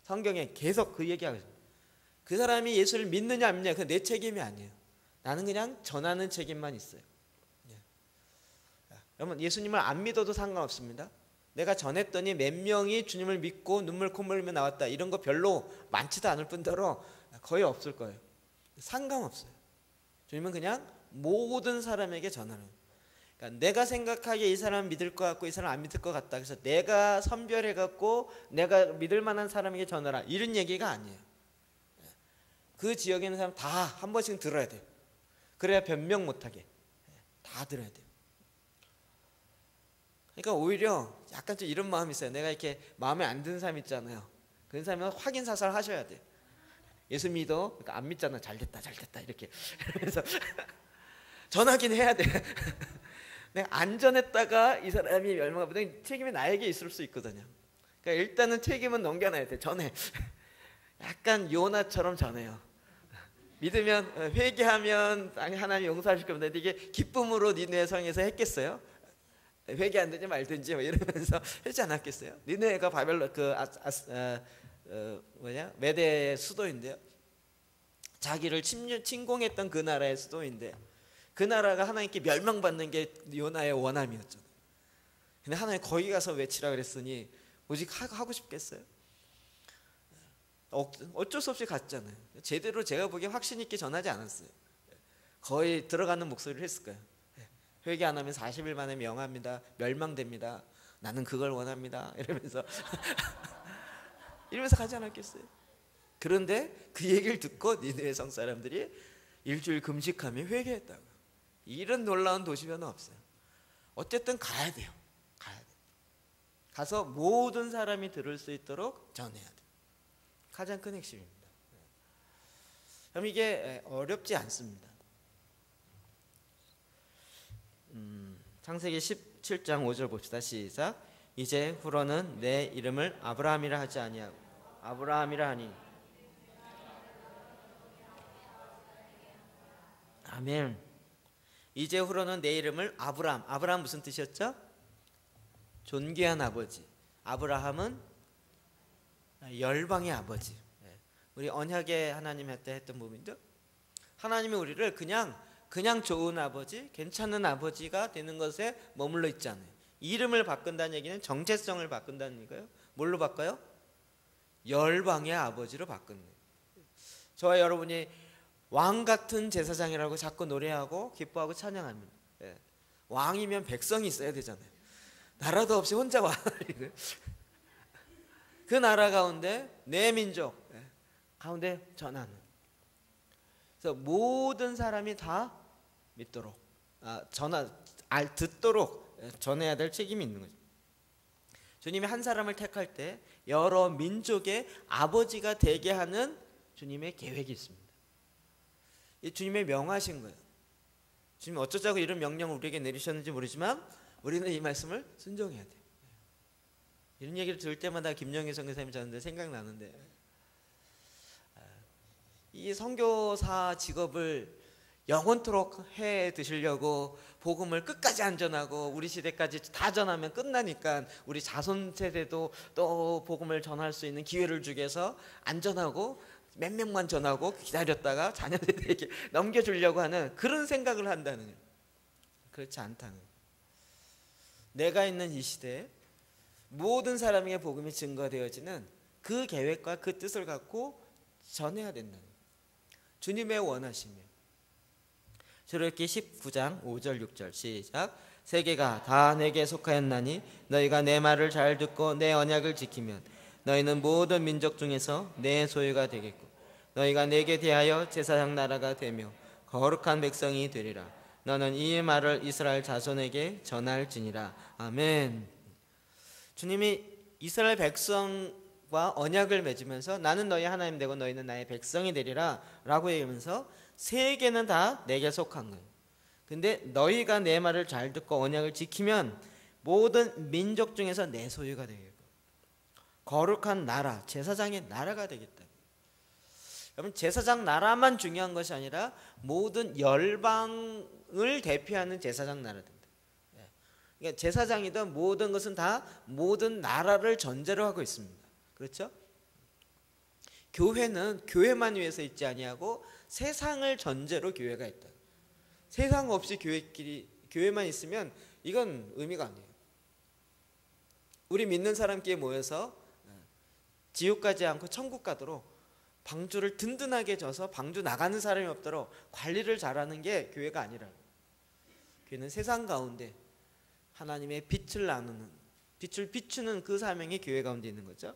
성경에 계속 그 얘기하고 있어요. 그 사람이 예수를 믿느냐 안 믿느냐 그 내 책임이 아니에요. 나는 그냥 전하는 책임만 있어요. 여러분, 예수님을 안 믿어도 상관없습니다. 내가 전했더니 몇 명이 주님을 믿고 눈물 콧물 흘리며 나왔다, 이런 거 별로 많지도 않을 뿐더러 거의 없을 거예요. 상관없어요. 주님은 그냥 모든 사람에게 전하는. 그러니까 내가 생각하기에 이 사람 믿을 것 같고 이 사람 안 믿을 것 같다, 그래서 내가 선별해갖고 내가 믿을 만한 사람에게 전하라, 이런 얘기가 아니에요. 그 지역에 있는 사람 다 한 번씩 들어야 돼요. 그래야 변명 못하게 다 들어야 돼요. 그러니까 오히려 약간 좀 이런 마음이 있어요. 내가 이렇게 마음에 안 드는 사람 있잖아요. 그런 사람은 확인 사살 하셔야 돼요. 예수 믿어. 그러니까 안 믿잖아. 잘됐다 잘됐다 이렇게. 그래서 전하긴 해야 돼. 내가 안 전했다가 이 사람이 멸망하면 책임이 나에게 있을 수 있거든요. 그러니까 일단은 책임은 넘겨놔야 돼. 전해. 약간 요나처럼 전해요. 믿으면, 회개하면 하나님 용서하실 겁니다. 이게 기쁨으로 니네 성에서 했겠어요? 회개 안 되지 말든지 뭐 이러면서 하지 않았겠어요? 니네가 바벨론 메대의 수도인데요. 자기를 침공했던 그 나라의 수도인데 그 나라가 하나님께 멸망받는 게 요나의 원함이었잖아요. 근데 하나님 거기 가서 외치라 그랬으니 오직 하고 싶겠어요? 어쩔 수 없이 갔잖아요. 제대로 제가 보기에 확신 있게 전하지 않았어요. 거의 들어가는 목소리를 했을 거예요. 회개 안 하면 40일 만에 명합니다. 멸망됩니다. 나는 그걸 원합니다. 이러면서 가지 않았겠어요? 그런데 그 얘기를 듣고 니느웨 성 사람들이 일주일 금식하며 회개했다고. 이런 놀라운 도시변은 없어요. 어쨌든 가야 돼요. 가야 돼요. 가서 모든 사람이 들을 수 있도록 전해야 돼요. 가장 큰 핵심입니다. 그럼 이게 어렵지 않습니다. 창세기 17장 5절 봅시다. 시작. 이제 후로는 내 이름을 아브라함이라 하지 아니하고 아브라함이라 하니. 아멘. 이제 후로는 내 이름을 아브라함. 아브라함 무슨 뜻이었죠? 존귀한 아버지. 아브라함은 열방의 아버지. 우리 언약의 하나님 할 때 했던 부분이죠. 하나님이 우리를 그냥 좋은 아버지, 괜찮은 아버지가 되는 것에 머물러 있지 않아요. 이름을 바꾼다는 얘기는 정체성을 바꾼다는 얘기예요. 뭘로 바꿔요? 열방의 아버지로 바꾸는 거예요. 저와 여러분이 왕 같은 제사장이라고 자꾸 노래하고 기뻐하고 찬양합니다. 왕이면 백성이 있어야 되잖아요. 나라도 없이 혼자 왕. 그 나라 가운데 내 민족 가운데 전하는. 그래서 모든 사람이 다 믿도록 듣도록 전해야 될 책임이 있는 거죠. 주님이 한 사람을 택할 때 여러 민족의 아버지가 되게 하는 주님의 계획이 있습니다. 이 주님의 명하신 거예요. 주님이 어쩌자고 이런 명령을 우리에게 내리셨는지 모르지만 우리는 이 말씀을 순종해야 돼요. 이런 얘기를 들을 때마다 김영희 선교사님이 저한테 생각나는데, 이 선교사 직업을 영원토록 해 드시려고 복음을 끝까지 안 전하고 우리 시대까지 다 전하면 끝나니까 우리 자손 세대도 또 복음을 전할 수 있는 기회를 주기 위해서 안 전하고 몇 명만 전하고 기다렸다가 자녀 세대에게 넘겨주려고 하는 그런 생각을 한다는 거예요. 그렇지 않다는 거예요. 내가 있는 이 시대에 모든 사람에게 복음이 증거되어지는 그 계획과 그 뜻을 갖고 전해야 된다는 거예요. 주님의 원하심이에요. 출애굽기 19장 5절 6절 시작. 세계가 다 내게 속하였나니 너희가 내 말을 잘 듣고 내 언약을 지키면 너희는 모든 민족 중에서 내 소유가 되겠고 너희가 내게 대하여 제사장 나라가 되며 거룩한 백성이 되리라. 너는 이 말을 이스라엘 자손에게 전할지니라. 아멘. 주님이 이스라엘 백성과 언약을 맺으면서 나는 너희 하나님 되고 너희는 나의 백성이 되리라 라고 얘기하면서 세계는 다 내게 속한 거예요. 근데 너희가 내 말을 잘 듣고 언약을 지키면 모든 민족 중에서 내 소유가 되겠고 거룩한 나라, 제사장의 나라가 되겠다. 여러분, 제사장 나라만 중요한 것이 아니라 모든 열방을 대표하는 제사장 나라입니다. 그러니까 제사장이든 모든 것은 다 모든 나라를 전제로 하고 있습니다. 그렇죠? 교회는 교회만 위해서 있지 아니하고 세상을 전제로 교회가 있다. 세상 없이 교회만 있으면 이건 의미가 아니에요. 우리 믿는 사람끼리 모여서 지옥 가지 않고 천국 가도록 방주를 든든하게 져서 방주 나가는 사람이 없도록 관리를 잘하는 게 교회가 아니라, 교회는 세상 가운데 하나님의 빛을 나누는, 빛을 비추는 그 사명이 교회 가운데 있는 거죠.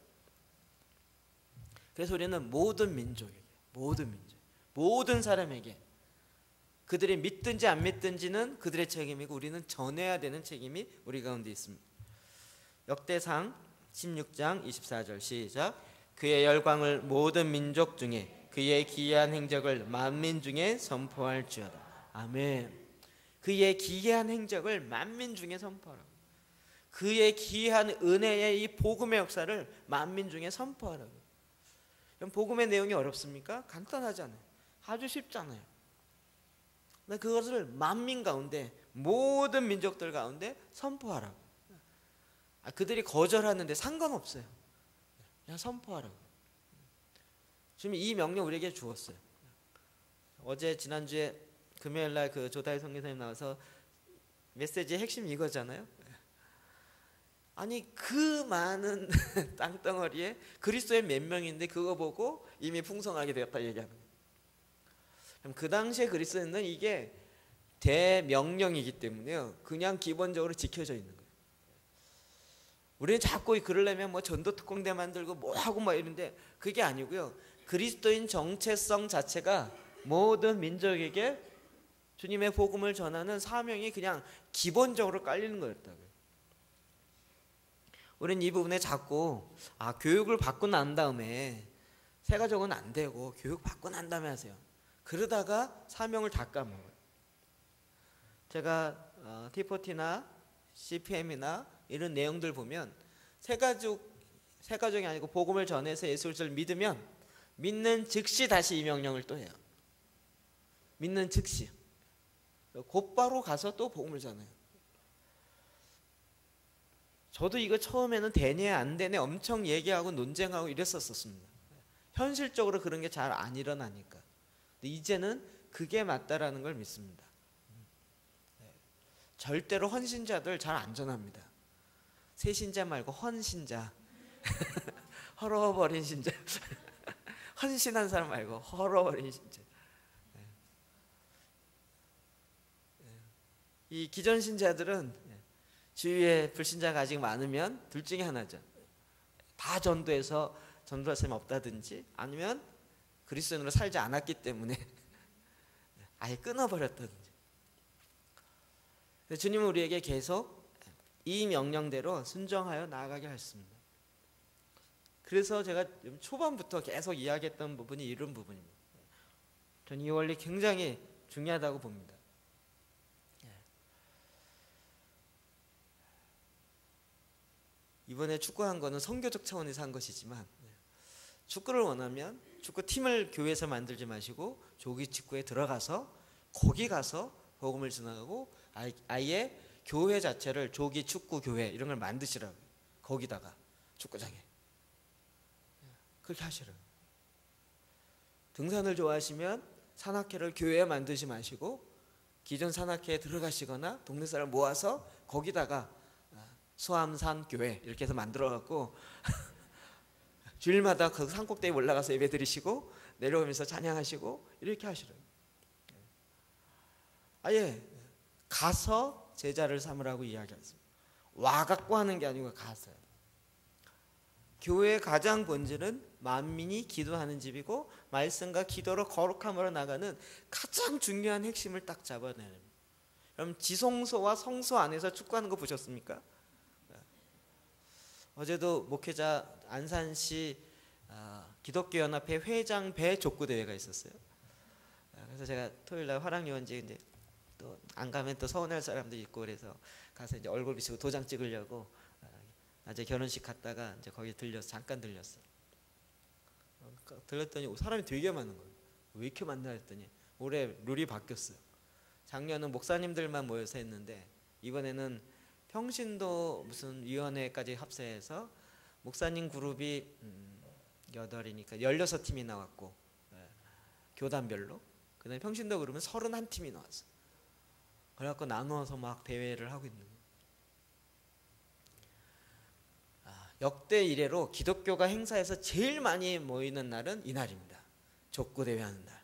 그래서 우리는 모든 민족에게, 모든 사람에게 그들이 믿든지 안 믿든지는 그들의 책임이고 우리는 전해야 되는 책임이 우리 가운데 있습니다. 역대상 16장 24절 시작. 그의 열광을 모든 민족 중에 그의 기이한 행적을 만민 중에 선포할지어다. 아멘. 그의 기이한 행적을 만민 중에 선포하라고. 그의 기이한 은혜의 이 복음의 역사를 만민 중에 선포하라고. 그럼 복음의 내용이 어렵습니까? 간단하잖아요. 아주 쉽잖아요. 근데 그것을 만민 가운데, 모든 민족들 가운데 선포하라고. 그들이 거절하는데 상관없어요. 그냥 선포하라고. 지금 이 명령 우리에게 주었어요. 어제 지난주에 금요일날 그 조다희 선교사님 나와서 메시지의 핵심이 이거잖아요. 아니 그 많은 땅덩어리에 그리스도의 몇 명인데 그거 보고 이미 풍성하게 되었다 얘기하는 거예요. 그럼 그 당시에 그리스도는 이게 대명령이기 때문에요, 그냥 기본적으로 지켜져 있는 거예요. 우리는 자꾸 그러려면 뭐 전도특공대 만들고 뭐 하고 뭐 이런데 그게 아니고요, 그리스도인 정체성 자체가 모든 민족에게 주님의 복음을 전하는 사명이 그냥 기본적으로 깔리는 거였다고요. 우리는 이 부분에 자꾸 교육을 받고 난 다음에 세가족은 안 되고 교육 받고 난 다음에 하세요. 그러다가 사명을 다 까먹어요. 제가 T40나 CPM이나 이런 내용들 보면 세가족이 아니고 복음을 전해서 예수 그리스도를 믿으면 믿는 즉시 다시 이 명령을 또 해요. 믿는 즉시 곧바로 가서 또 복음을 전해요. 저도 이거 처음에는 되네 안 되네 엄청 얘기하고 논쟁하고 이랬었습니다. 현실적으로 그런 게 잘 안 일어나니까. 근데 이제는 그게 맞다라는 걸 믿습니다. 절대로 헌신자들 잘 안 전합니다. 새신자 말고 헌신자. 헐어버린 신자. 헌신한 사람 말고 헐어버린 신자. 이 기존 신자들은 주위에 불신자가 아직 많으면 둘 중에 하나죠. 다 전도해서 전도할 사람이 없다든지, 아니면 그리스도인으로 살지 않았기 때문에 아예 끊어버렸다든지. 주님은 우리에게 계속 이 명령대로 순종하여 나아가게 하셨습니다. 그래서 제가 초반부터 계속 이야기했던 부분이 이런 부분입니다. 저는 이 원리 굉장히 중요하다고 봅니다. 이번에 축구한 거는 선교적 차원에서 한 것이지만, 축구를 원하면 축구팀을 교회에서 만들지 마시고 조기 축구에 들어가서 거기 가서 복음을 전하고 아예 교회 자체를 조기 축구 교회 이런 걸 만드시라고요. 거기다가 축구장에 그렇게 하시라고요. 등산을 좋아하시면 산악회를 교회에 만들지 마시고 기존 산악회에 들어가시거나 동네 사람 모아서 거기다가 수암산 교회 이렇게 해서 만들어 갖고 주일마다 그 산꼭대기에 올라가서 예배 드리시고 내려오면서 찬양하시고 이렇게 하시라고요. 아예 가서 제자를 삼으라고 이야기했습니다. 와갖고 하는 게 아니고 가서요. 교회의 가장 본질은 만민이 기도하는 집이고 말씀과 기도로 거룩함으로 나가는 가장 중요한 핵심을 딱 잡아내는. 그럼 지성소와 성소 안에서 축구하는 거 보셨습니까? 어제도 목회자 안산시 기독교연합회 회장 배 족구 대회가 있었어요. 그래서 제가 토요일날 화랑유원지 이제 또 안 가면 또 서운할 사람도 있고 그래서 가서 이제 얼굴 비치고 도장 찍으려고 낮에 결혼식 갔다가 이제 거기 잠깐 들렸어. 들렸더니 사람이 되게 많은 거예요. 왜 이렇게 많나 했더니 올해 룰이 바뀌었어요. 작년은 목사님들만 모여서 했는데 이번에는 평신도 무슨 위원회까지 합세해서 목사님 그룹이 8이니까 16팀이 나왔고 교단별로 그다음에 평신도 그룹은 31팀이 나왔어. 그래갖고 나누어서 막 대회를 하고 있는 거예요. 역대 이래로 기독교가 행사에서 제일 많이 모이는 날은 이날입니다. 족구 대회 하는 날.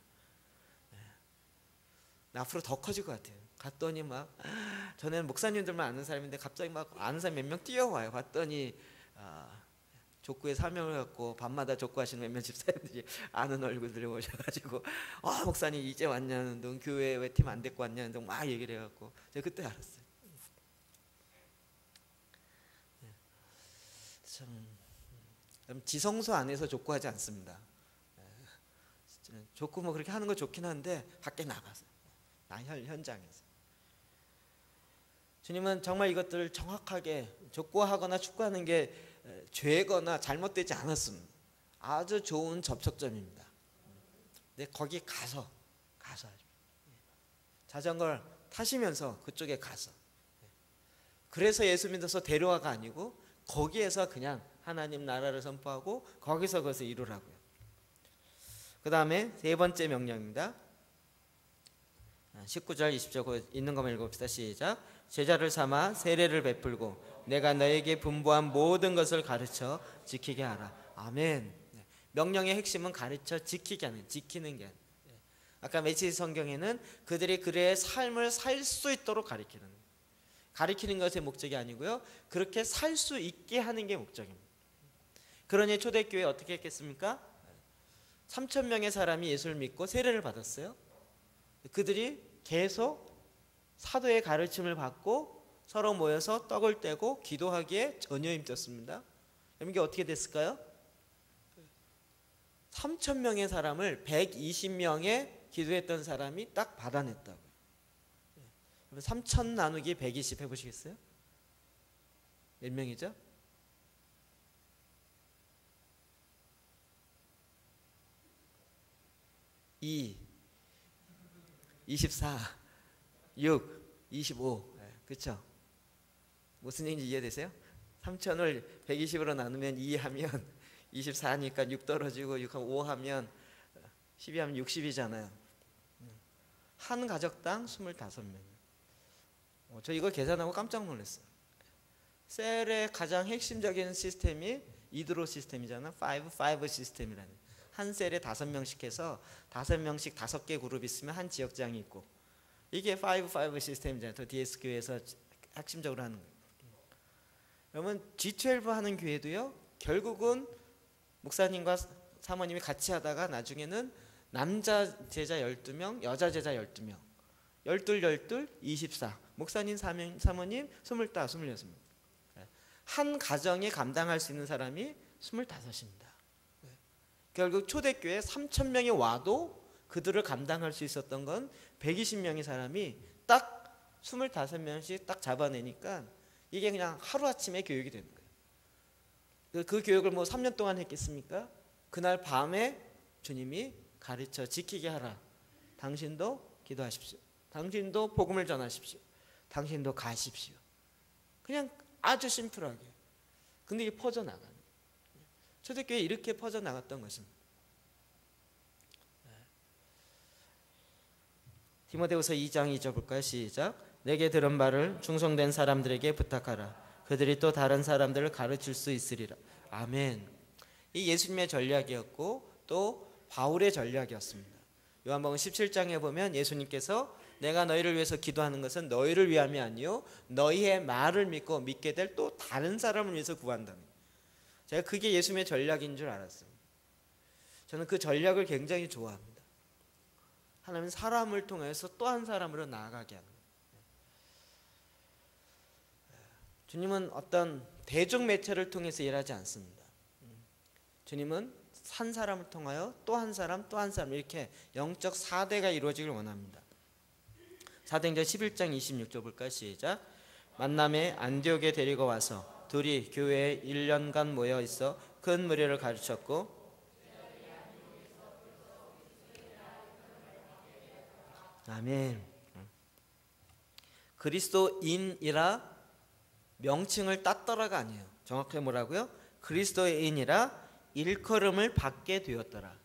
앞으로 더 커질 것 같아요. 갔더니 막 전에는 목사님들만 아는 사람인데 갑자기 막 아는 사람 몇 명 뛰어와요. 봤더니 족구에 사명을 갖고 밤마다 족구하시는 몇몇 집사님들이 아는 얼굴들이 오셔가지고 목사님 이제 왔냐는 둥 교회 왜 팀 안 데리고 왔냐는 둥 막 얘기를 해갖고 제가 그때 알았어요. 참 지성소 안에서 족구하지 않습니다. 족구 뭐 그렇게 하는 거 좋긴 한데 밖에 나가서 현장에서 주님은 정말 이것들을 정확하게 족구하거나 축구하는 게 죄거나 잘못되지 않았습니다. 아주 좋은 접촉점입니다. 근데 거기 가서 자전거를 타시면서 그쪽에 가서 그래서 예수 믿어서 데려와가 아니고 거기에서 그냥 하나님 나라를 선포하고 거기서 그것을 이루라고요. 그 다음에 세 번째 명령입니다. 19절 20절 있는 것만 읽읍시다. 시작. 제자를 삼아 세례를 베풀고 내가 너에게 분부한 모든 것을 가르쳐 지키게 하라. 아멘. 명령의 핵심은 가르쳐 지키게 하는, 지키는 게 아니에요. 아까 메시지 성경에는 그들이 그의 삶을 살 수 있도록 가리키는 것의 목적이 아니고요, 그렇게 살 수 있게 하는 게 목적입니다. 그러니 초대교회 어떻게 했겠습니까? 3,000명의 사람이 예수를 믿고 세례를 받았어요. 그들이 계속 사도의 가르침을 받고 서로 모여서 떡을 떼고 기도하기에 전혀 힘썼습니다. 이게 어떻게 됐을까요? 3,000명의 사람을 120명의 기도했던 사람이 딱 받아냈다고요. 3,000 나누기 120 해보시겠어요? 몇 명이죠? 2, 24, 6, 25. 그렇죠? 무슨 얘기인지 이해되세요? 3,000을 120으로 나누면 2 하면 24니까 6 떨어지고 6 하면 5 하면 12 하면 60이잖아요. 한 가족당 25명. 저 이걸 계산하고 깜짝 놀랐어요. 셀의 가장 핵심적인 시스템이 이드로 시스템이잖아. 5 시스템이라는. 한 셀에 5명씩 해서 5명씩 5개 그룹 있으면 한 지역장이 있고, 이게 5 시스템이잖아요. 더 DS 교회에서 핵심적으로 하는 거예요. 그러면 G12 하는 교회도요, 결국은 목사님과 사모님이 같이 하다가 나중에는 남자 제자 12명, 여자 제자 12명, 12, 24, 목사님 사모님 25, 26명. 한 가정에 감당할 수 있는 사람이 25입니다. 결국 초대교회 3,000명이 와도 그들을 감당할 수 있었던 건 120명의 사람이 딱 25명씩 딱 잡아내니까 이게 그냥 하루아침에 교육이 되는 거예요. 그 교육을 뭐 3년 동안 했겠습니까? 그날 밤에 주님이 가르쳐 지키게 하라. 당신도 기도하십시오. 당신도 복음을 전하십시오. 당신도 가십시오. 그냥 아주 심플하게. 근데 이게 퍼져나가는 거예요. 초대교회에 이렇게 퍼져나갔던 것입니다. 디모데후서 2장 2절 볼까요? 시작. 내게 들은 바를 충성된 사람들에게 부탁하라. 그들이 또 다른 사람들을 가르칠 수 있으리라. 아멘. 이 예수님의 전략이었고 또 바울의 전략이었습니다. 요한복음 17장에 보면 예수님께서 내가 너희를 위해서 기도하는 것은 너희를 위함이 아니요 너희의 말을 믿고 믿게 될 또 다른 사람을 위해서 구한다는 거예요. 제가 그게 예수님의 전략인 줄 알았어요. 저는 그 전략을 굉장히 좋아합니다. 하나님은 사람을 통해서 또 한 사람으로 나아가게 하는 거예요. 주님은 어떤 대중 매체를 통해서 일하지 않습니다. 주님은 한 사람을 통하여 또 한 사람 또 한 사람 이렇게 영적 4대가 이루어지길 원합니다. 사도행전 11장 26절 볼까요? 시작. 만남에 안디옥에 데리고 와서 둘이 교회에 1년간 모여 있어 큰 무리를 가르쳤고 아멘. 그리스도인이라 명칭을 땄더라가 아니에요. 정확하게 뭐라고요? 그리스도인이라 일컬음을 받게 되었더라.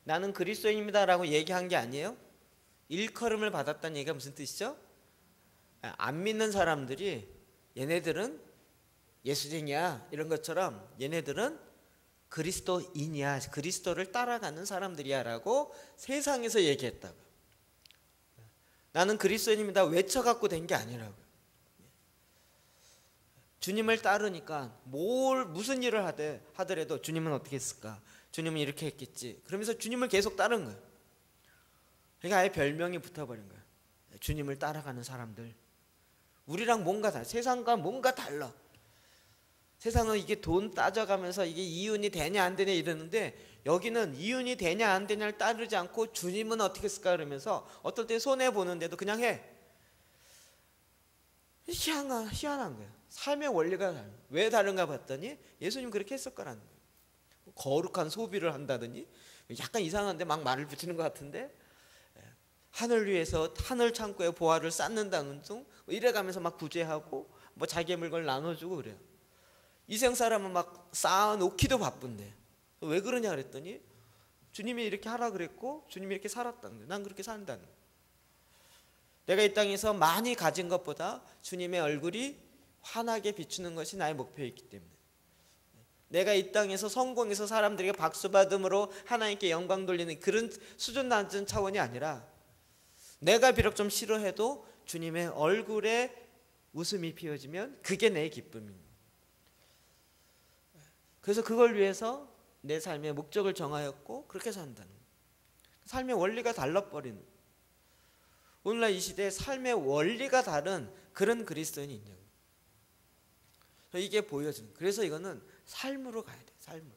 나는 그리스도인입니다라고 얘기한 게 아니에요. 일컬음을 받았다는 얘기가 무슨 뜻이죠? 안 믿는 사람들이 얘네들은 예수쟁이야 이런 것처럼 얘네들은 그리스도인이야, 그리스도를 따라가는 사람들이야 라고 세상에서 얘기했다고. 나는 그리스도인입니다 외쳐갖고 된 게 아니라고요. 주님을 따르니까 무슨 일을 하더라도 주님은 어떻게 했을까? 주님은 이렇게 했겠지. 그러면서 주님을 계속 따른 거예요. 그러니까 아예 별명이 붙어버린 거예요. 주님을 따라가는 사람들. 우리랑 뭔가 달라. 세상과 뭔가 달라. 세상은 이게 돈 따져가면서 이게 이윤이 되냐 안 되냐 이러는데 여기는 이윤이 되냐 안 되냐를 따르지 않고 주님은 어떻게 했을까 그러면서 어떨 때 손해보는데도 그냥 해. 희한한 거예요. 삶의 원리가 다른. 왜 다른가 봤더니 예수님 그렇게 했을 거라는 거예요. 거룩한 소비를 한다더니 약간 이상한데 막 말을 붙이는 것 같은데 하늘 위에서 하늘 창고에 보화를 쌓는다는 둥 이래가면서 막 구제하고 뭐 자기의 물건을 나눠주고 그래요. 이생 사람은 막 쌓아놓기도 바쁜데 왜 그러냐 그랬더니 주님이 이렇게 하라 그랬고 주님이 이렇게 살았다는 거예요. 난 그렇게 산다는 거예요. 내가 이 땅에서 많이 가진 것보다 주님의 얼굴이 환하게 비추는 것이 나의 목표이기 때문에 내가 이 땅에서 성공해서 사람들에게 박수 받음으로 하나님께 영광 돌리는 그런 수준 낮은 차원이 아니라 내가 비록 좀 싫어해도 주님의 얼굴에 웃음이 피어지면 그게 내 기쁨입니다. 그래서 그걸 위해서 내 삶의 목적을 정하였고 그렇게 산다는 거예요. 삶의 원리가 달라버리는 거예요. 오늘날 이 시대에 삶의 원리가 다른 그런 그리스도인이 있냐고. 이게 보여지는. 그래서 이거는 삶으로 가야 돼. 삶으로.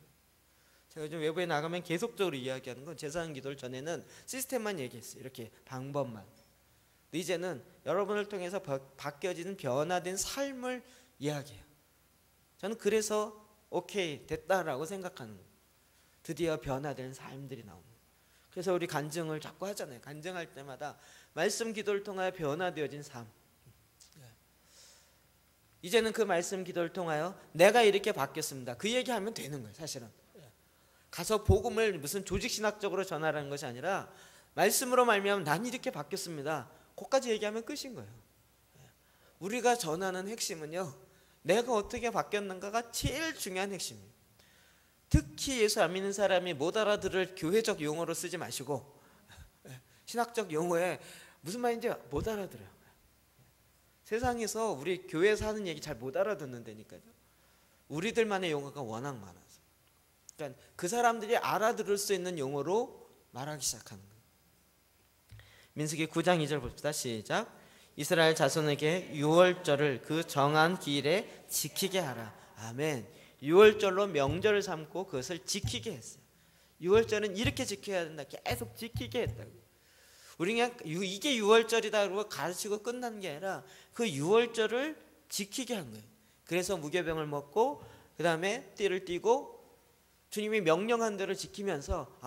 제가 요즘 외부에 나가면 계속적으로 이야기하는 건 제사장 기도를 전에는 시스템만 얘기했어요. 이렇게 방법만. 근데 이제는 여러분을 통해서 바뀌어지는 변화된 삶을 이야기해요. 저는 그래서 오케이 됐다라고 생각하는 거예요. 드디어 변화된 삶들이 나옵니다. 그래서 우리 간증을 자꾸 하잖아요. 간증할 때마다 말씀 기도를 통하여 변화되어진 삶. 이제는 그 말씀 기도를 통하여 내가 이렇게 바뀌었습니다. 그 얘기하면 되는 거예요. 사실은 가서 복음을 무슨 조직신학적으로 전하라는 것이 아니라 말씀으로 말미암아 난 이렇게 바뀌었습니다. 그것까지 얘기하면 끝인 거예요. 우리가 전하는 핵심은요, 내가 어떻게 바뀌었는가가 제일 중요한 핵심이에요. 특히 예수 안 믿는 사람이 못 알아들을 교회적 용어로 쓰지 마시고 신학적 용어에 무슨 말인지 못 알아들어요. 세상에서 우리 교회에서 하는 얘기 잘 못 알아듣는다니까요. 우리들만의 용어가 워낙 많아서. 그러니까 그 사람들이 알아들을 수 있는 용어로 말하기 시작하는 거예요. 민수기 9장 2절 봅시다. 시작. 이스라엘 자손에게 유월절을 그 정한 기일에 지키게 하라. 아멘. 유월절로 명절을 삼고 그것을 지키게 했어요. 유월절은 이렇게 지켜야 된다. 계속 지키게 했다고. 우리 그냥 이게 유월절이다 그러고 가르치고 끝난 게 아니라 그 유월절을 지키게 한 거예요. 그래서 무교병을 먹고 그 다음에 띠를 띠고 주님이 명령한 대로 지키면서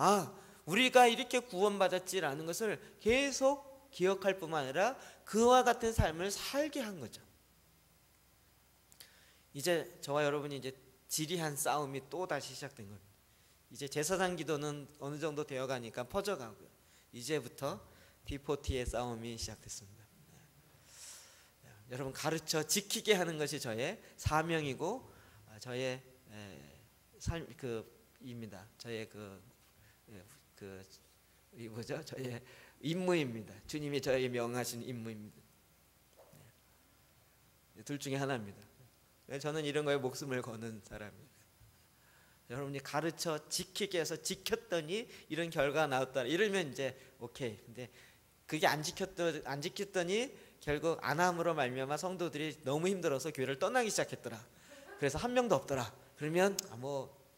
우리가 이렇게 구원받았지라는 것을 계속 기억할 뿐만 아니라 그와 같은 삶을 살게 한 거죠. 이제 저와 여러분이 이제 지리한 싸움이 또 다시 시작된 겁니다. 이제 제사장 기도는 어느 정도 되어가니까 퍼져가고요. 이제부터 D40의 싸움이 시작됐습니다. 여러분 가르쳐 지키게 하는 것이 저의 사명이고 저의 삶입니다. 저의 저의 임무입니다. 주님이 저에게 명하신 임무입니다. 둘 중에 하나입니다. 저는 이런 거에 목숨을 거는 사람입니다. 여러분이 가르쳐 지키게 해서 지켰더니 이런 결과가 나왔다 이러면 이제 오케이. 근데 그게 안 지켰더니 결국 안 함으로 말미암아 성도들이 너무 힘들어서 교회를 떠나기 시작했더라. 그래서 한 명도 없더라. 그러면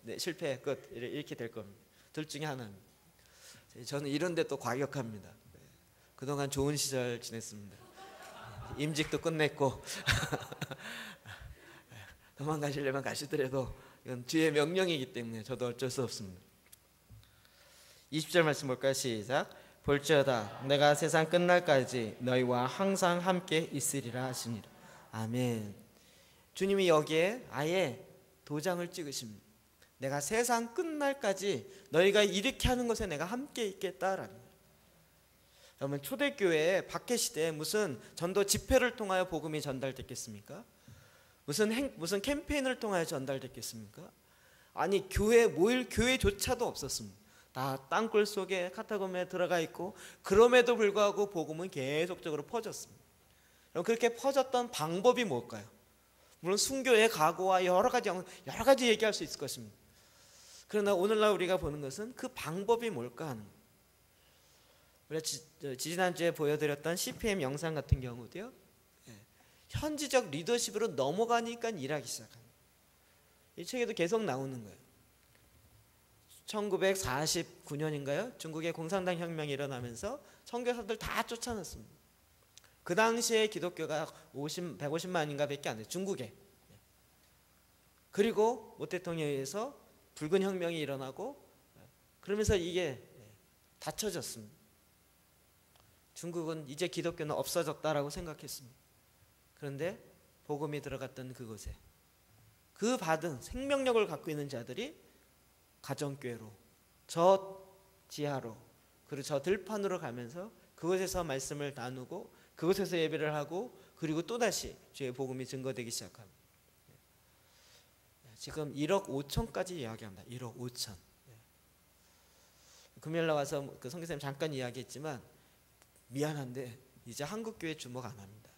네, 실패 끝 이렇게 될 겁니다. 둘 중에 하나입니다. 저는 이런데 또 과격합니다. 그동안 좋은 시절 지냈습니다. 임직도 끝냈고 도망가시려면 가시더라도 이건 주의 명령이기 때문에 저도 어쩔 수 없습니다. 20절 말씀 볼까요? 시작. 볼지어다 내가 세상 끝날까지 너희와 항상 함께 있으리라 하시니라. 아멘. 주님이 여기에 아예 도장을 찍으십니다. 내가 세상 끝날까지 너희가 이렇게 하는 것에 내가 함께 있겠다라는 거예요. 여러분 초대교회에 박해 시대에 무슨 전도 집회를 통하여 복음이 전달됐겠습니까? 무슨 캠페인을 통하여 전달됐겠습니까? 아니 교회 모일 교회조차도 없었습니다. 다 땅굴 속에 카타콤에 들어가 있고 그럼에도 불구하고 복음은 계속적으로 퍼졌습니다. 그럼 그렇게 퍼졌던 방법이 뭘까요? 물론 순교의 각오와 여러 가지 얘기할 수 있을 것입니다. 그러나 오늘날 우리가 보는 것은 그 방법이 뭘까 하는 거예요. 우리가 지난주에 보여드렸던 CPM 영상 같은 경우도요. 현지적 리더십으로 넘어가니까 일하기 시작합니다. 이 책에도 계속 나오는 거예요. 1949년인가요? 중국의 공산당 혁명이 일어나면서 선교사들 다 쫓아냈습니다. 그 당시에 기독교가 150만인가 밖에 안 돼요. 중국에. 그리고 모 대통령에 의해서 붉은 혁명이 일어나고 그러면서 이게 닫혀졌습니다. 중국은 이제 기독교는 없어졌다라고 생각했습니다. 그런데 복음이 들어갔던 그곳에 그 받은 생명력을 갖고 있는 자들이 가정교회로 저 지하로 그리고 저 들판으로 가면서 그곳에서 말씀을 나누고 그곳에서 예배를 하고 그리고 또다시 주의 복음이 증거되기 시작합니다. 지금 1억 5천까지 이야기합니다. 1억 5천. 금요일 나와서 그 선교사님 잠깐 이야기했지만 미안한데 이제 한국교회 주목 안 합니다.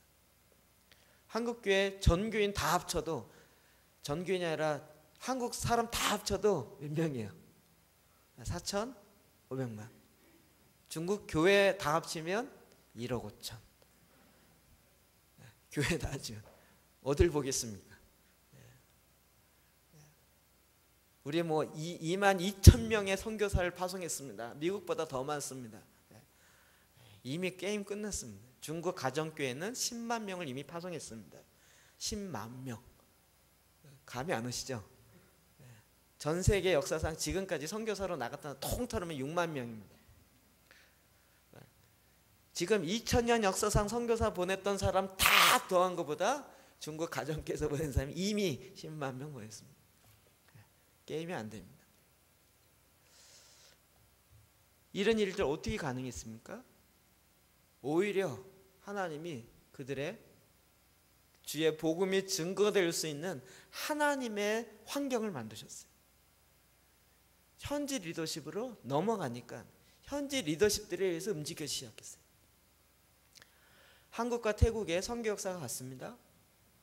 한국교회 전교인 다 합쳐도 전교인이 아니라 한국 사람 다 합쳐도 몇 명이에요? 4,500만. 중국 교회 다 합치면 1억 5천. 교회 다 합치면 어딜 보겠습니까? 우리 2만 2천 명의 선교사를 파송했습니다. 미국보다 더 많습니다. 이미 게임 끝났습니다. 중국 가정교회는 10만 명을 이미 파송했습니다. 10만 명. 감이 안 오시죠? 전 세계 역사상 지금까지 선교사로 나갔다 통틀으면 6만 명입니다. 지금 2000년 역사상 선교사 보냈던 사람 다 더한 것보다 중국 가정교회에서 보낸 사람이 이미 10만 명 보냈습니다. 게임이 안 됩니다. 이런 일들 어떻게 가능했습니까? 오히려 하나님이 그들의 주의 복음이 증거될 수 있는 하나님의 환경을 만드셨어요. 현지 리더십으로 넘어가니까 현지 리더십들에 의해서 움직이기 시작했어요. 한국과 태국의 선교 역사가 같습니다.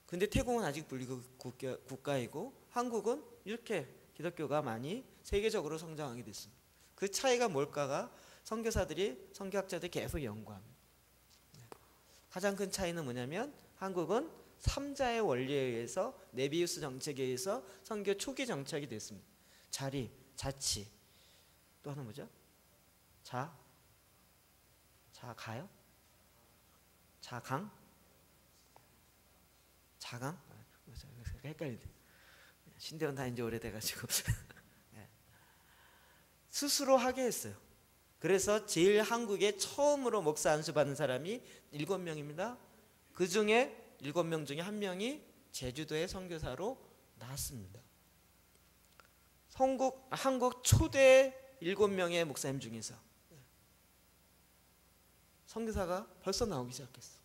근데 태국은 아직 분리국 국가이고 한국은 이렇게 기독교가 많이 세계적으로 성장하게 됐습니다. 그 차이가 뭘까가 선교학자들이 계속 연구합니다. 가장 큰 차이는 뭐냐면 한국은 3자의 원리에 의해서 네비우스 정책에 의해서 선교 초기 정착이 됐습니다. 자립, 자치, 또 하나 뭐죠? 자가요? 자강? 자강? 헷갈리네. 신대원 다닌 지 오래돼가지고 스스로 하게 했어요. 그래서 제일 한국에 처음으로 목사 안수 받은 사람이 7명입니다. 그 중에 7명 중에 1명이 제주도의 선교사로 나왔습니다. 한국 초대 7명의 목사님 중에서 선교사가 벌써 나오기 시작했어.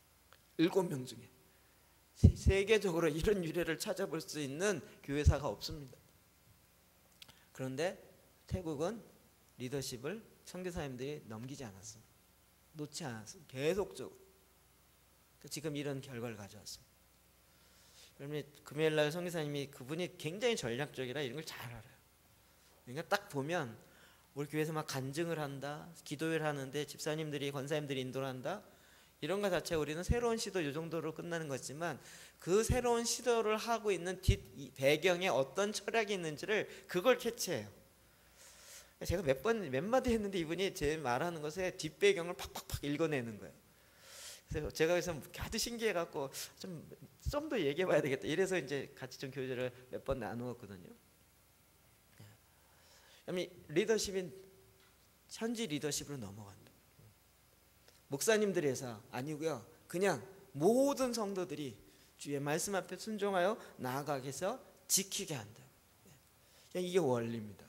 7명 중에. 세계적으로 이런 유래를 찾아볼 수 있는 교회사가 없습니다. 그런데 태국은 리더십을 선교사님들이 넘기지 않았습니다. 놓지 않았어요. 계속적으로. 지금 이런 결과를 가져왔습니다. 그러면 금요일날 성기사님이 그분이 굉장히 전략적이라 이런 걸 잘 알아요. 그러니까 딱 보면 우리 교회에서 막 간증을 한다, 기도를 하는데 집사님들이 권사님들이 인도를 한다, 이런 것 자체 우리는 새로운 시도 이 정도로 끝나는 거지만 그 새로운 시도를 하고 있는 뒷 배경에 어떤 철학이 있는지를 그걸 캐치해요. 제가 몇 마디 했는데 이분이 제 말하는 것에 뒷배경을 팍팍팍 읽어내는 거예요. 그래서 제가 그래서 하도 신기해갖고 좀 더 얘기해봐야 되겠다. 이래서 이제 같이 좀 교제를 몇 번 나누었거든요. 리더십인 현지 리더십으로 넘어간다. 목사님들에서 아니고요. 그냥 모든 성도들이 주의 말씀 앞에 순종하여 나아가게 해서 지키게 한다. 그냥 이게 원리입니다.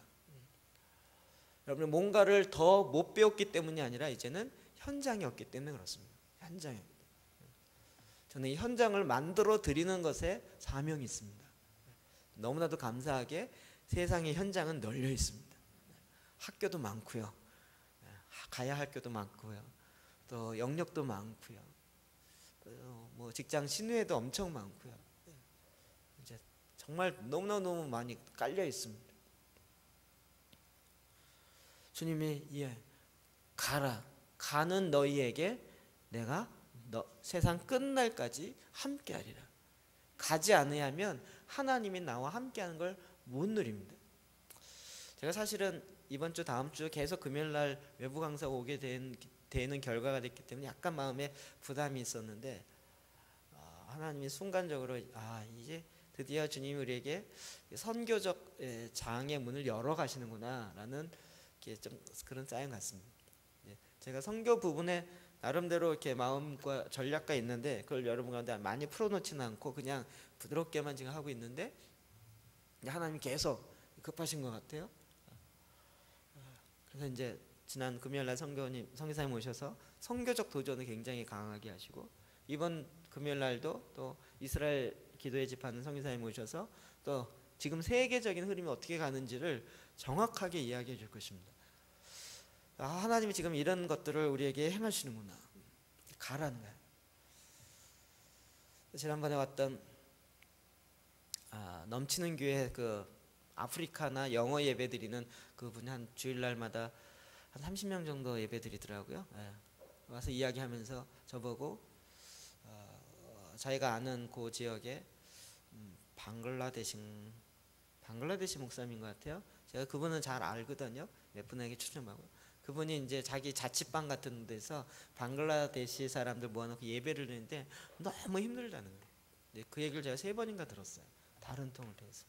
여러분 뭔가를 더 못 배웠기 때문이 아니라 이제는 현장이 없기 때문에 그렇습니다. 현장이. 저는 이 현장을 만들어 드리는 것에 사명이 있습니다. 너무나도 감사하게 세상의 현장은 널려 있습니다. 학교도 많고요. 가야 할 학교도 많고요. 또 영역도 많고요. 뭐 직장 신우회도 엄청 많고요. 이제 정말 너무 많이 깔려 있습니다. 주님이 가라. 가는 너희에게 내가 세상 끝날까지 함께하리라. 가지 않으면 하나님이 나와 함께하는 걸 못 누립니다. 제가 사실은 이번 주 다음 주 계속 금요일날 외부 강사 오게 되는 결과가 됐기 때문에 약간 마음에 부담이 있었는데 하나님이 순간적으로 이제 드디어 주님이 우리에게 선교적 장의 문을 열어 가시는구나 라는 좀 그런 사인 같습니다. 제가 선교 부분에 나름대로 이렇게 마음과 전략가 있는데 그걸 여러분 가운데 많이 풀어놓지는 않고 그냥 부드럽게만 지금 하고 있는데 하나님이 계속 급하신 것 같아요. 그래서 이제 지난 금요일날 성교사님 오셔서 선교적 도전을 굉장히 강하게 하시고 이번 금요일날도 또 이스라엘 기도의 집하는 성교사님 오셔서 또 지금 세계적인 흐름이 어떻게 가는지를 정확하게 이야기해 줄 것입니다. 하나님이 지금 이런 것들을 우리에게 행하시는구나. 가라는 거예요. 지난번에 왔던 넘치는 교회 그 아프리카나 영어 예배 드리는 그분이 한 주일날마다 한 30명 정도 예배 드리더라고요. 와서 이야기하면서 저보고 자기가 아는 그 지역에 방글라데시 목사님인 것 같아요. 제가 그분은 잘 알거든요. 몇 분에게 추천하고 그분이 이제 자기 자취방 같은 데서 방글라데시 사람들 모아놓고 예배를 드리는데 너무 힘들다는 거예요. 그 얘기를 제가 3번인가 들었어요. 다른 통을 통해서.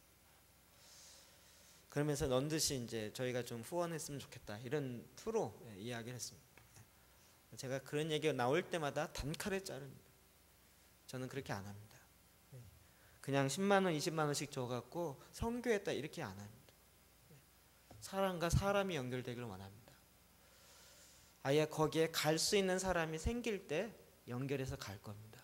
그러면서 넌듯이 이제 저희가 좀 후원했으면 좋겠다 이런 투로 이야기를 했습니다. 제가 그런 얘기가 나올 때마다 단칼에 자릅니다. 저는 그렇게 안 합니다. 그냥 10만 원, 20만 원씩 줘갖고 선교했다 이렇게 안 합니다. 사람과 사람이 연결되기를 원합니다. 아예 거기에 갈 수 있는 사람이 생길 때 연결해서 갈 겁니다.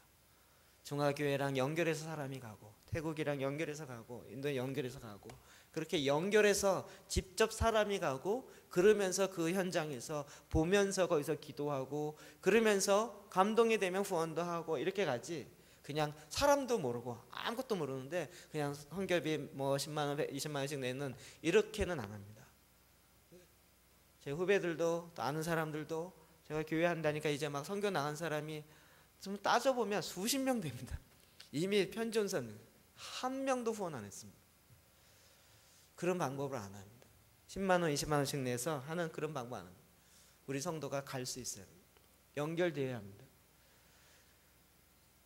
중화교회랑 연결해서 사람이 가고 태국이랑 연결해서 가고 인도에 연결해서 가고 그렇게 연결해서 직접 사람이 가고 그러면서 그 현장에서 보면서 거기서 기도하고 그러면서 감동이 되면 후원도 하고 이렇게 가지 그냥 사람도 모르고 아무것도 모르는데 그냥 헌결비 뭐 10만 원, 20만 원씩 내는 이렇게는 안 합니다. 제 후배들도 또 아는 사람들도 제가 교회 한다니까 이제 막 선교 나간 사람이 좀 따져보면 수십 명 됩니다. 이미 편지 온 사람 한 명도 후원 안 했습니다. 그런 방법을 안 합니다. 10만 원, 20만 원씩 내서 하는 그런 방법 안 합니다. 우리 성도가 갈 수 있어요. 연결되어야 합니다.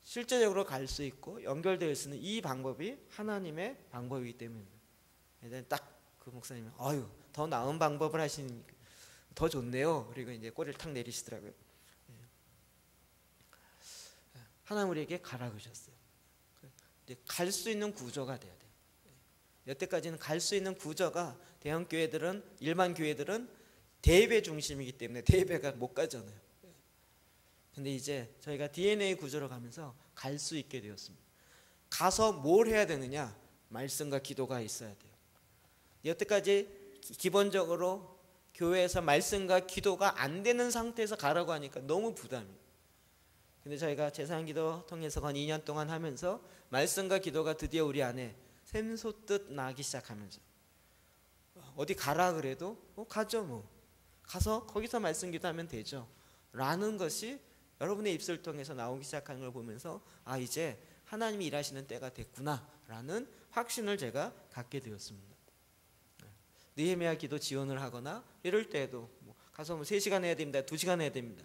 실제적으로 갈 수 있고 연결될 수 있는 이 방법이 하나님의 방법이기 때문입니다. 딱 그 목사님이 더 나은 방법을 하시니까 더 좋네요. 그리고 이제 꼬리를 탁 내리시더라고요. 하나님 우리에게 가라 그러셨어요. 갈 수 있는 구조가 돼야 돼요. 여태까지는 갈 수 있는 구조가 대형 교회들은 일반 교회들은 대예배 중심이기 때문에 대예배가 못 가잖아요. 근데 이제 저희가 DNA 구조로 가면서 갈 수 있게 되었습니다. 가서 뭘 해야 되느냐? 말씀과 기도가 있어야 돼요. 여태까지 기본적으로 교회에서 말씀과 기도가 안 되는 상태에서 가라고 하니까 너무 부담이. 근데 저희가 제사기도 통해서 건 2년 동안 하면서 말씀과 기도가 드디어 우리 안에 샘솟듯 나기 시작하면서 어디 가라 그래도 가죠 뭐. 가서 거기서 말씀 기도하면 되죠. 라는 것이 여러분의 입술을 통해서 나오기 시작하는 걸 보면서 아 이제 하나님이 일하시는 때가 됐구나 라는 확신을 제가 갖게 되었습니다. 느헤미야 기도 지원을 하거나 이럴 때에도 뭐 가서 뭐 3시간 해야 됩니다. 2시간 해야 됩니다.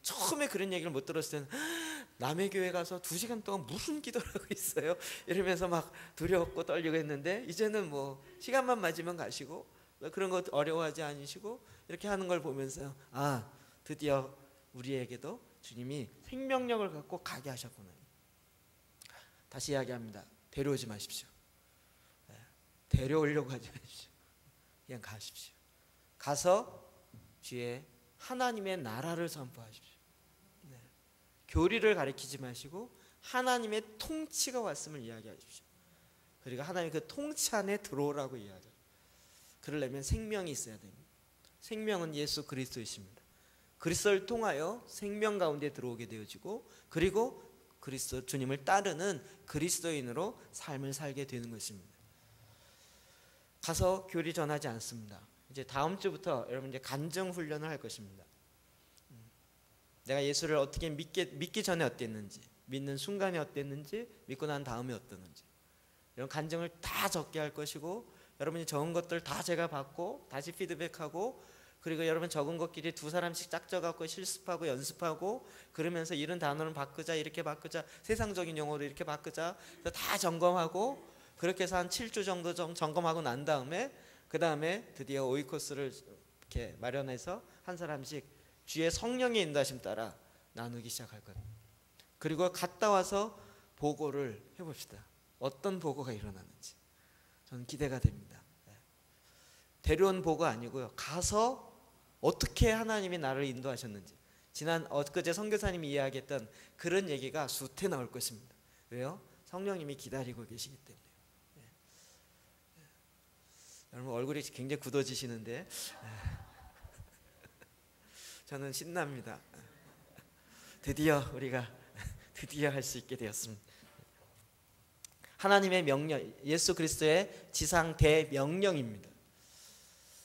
처음에 그런 얘기를 못 들었을 때는 남의 교회 가서 2시간 동안 무슨 기도를 하고 있어요? 이러면서 막 두려웠고 떨리고 했는데 이제는 뭐 시간만 맞으면 가시고 그런 거 어려워하지 않으시고 이렇게 하는 걸 보면서 아 드디어 우리에게도 주님이 생명력을 갖고 가게 하셨구나. 다시 이야기합니다. 데려오지 마십시오. 데려오려고 하지 마십시오. 그냥 가십시오. 가서 주의 하나님의 나라를 선포하십시오. 교리를 가리키지 마시고 하나님의 통치가 왔음을 이야기하십시오. 그리고 하나님 그 통치 안에 들어오라고 이야기해요. 그러려면 생명이 있어야 됩니다. 생명은 예수 그리스도이십니다. 그리스도를 통하여 생명 가운데 들어오게 되어지고 그리고 그리스도 주님을 따르는 그리스도인으로 삶을 살게 되는 것입니다. 가서 교리 전하지 않습니다. 이제 다음 주부터 여러분 이제 간증 훈련을 할 것입니다. 내가 예수를 어떻게 믿기 전에 어땠는지, 믿는 순간에 어땠는지, 믿고 난 다음에 어땠는지 이런 간증을 다 적게 할 것이고 여러분이 적은 것들 다 제가 받고 다시 피드백하고 그리고 여러분 적은 것끼리 2사람씩 짝져갖고 실습하고 연습하고 그러면서 이런 단어는 바꾸자 이렇게 바꾸자 세상적인 용어로 이렇게 바꾸자 다 점검하고 그렇게 해서 한 7주 정도 점검하고 난 다음에 그 다음에 드디어 오이코스를 이렇게 마련해서 한 사람씩 주의 성령의 인도하심 따라 나누기 시작할 겁니다. 그리고 갔다 와서 보고를 해봅시다. 어떤 보고가 일어나는지 저는 기대가 됩니다. 데려온 보고 아니고요. 가서 어떻게 하나님이 나를 인도하셨는지 지난 엊그제 선교사님이 이야기했던 그런 얘기가 수태 나올 것입니다. 왜요? 성령님이 기다리고 계시기 때문에. 여러분 얼굴이 굉장히 굳어지시는데 저는 신납니다. 드디어 우리가 드디어 할 수 있게 되었습니다. 하나님의 명령, 예수 그리스도의 지상 대명령입니다.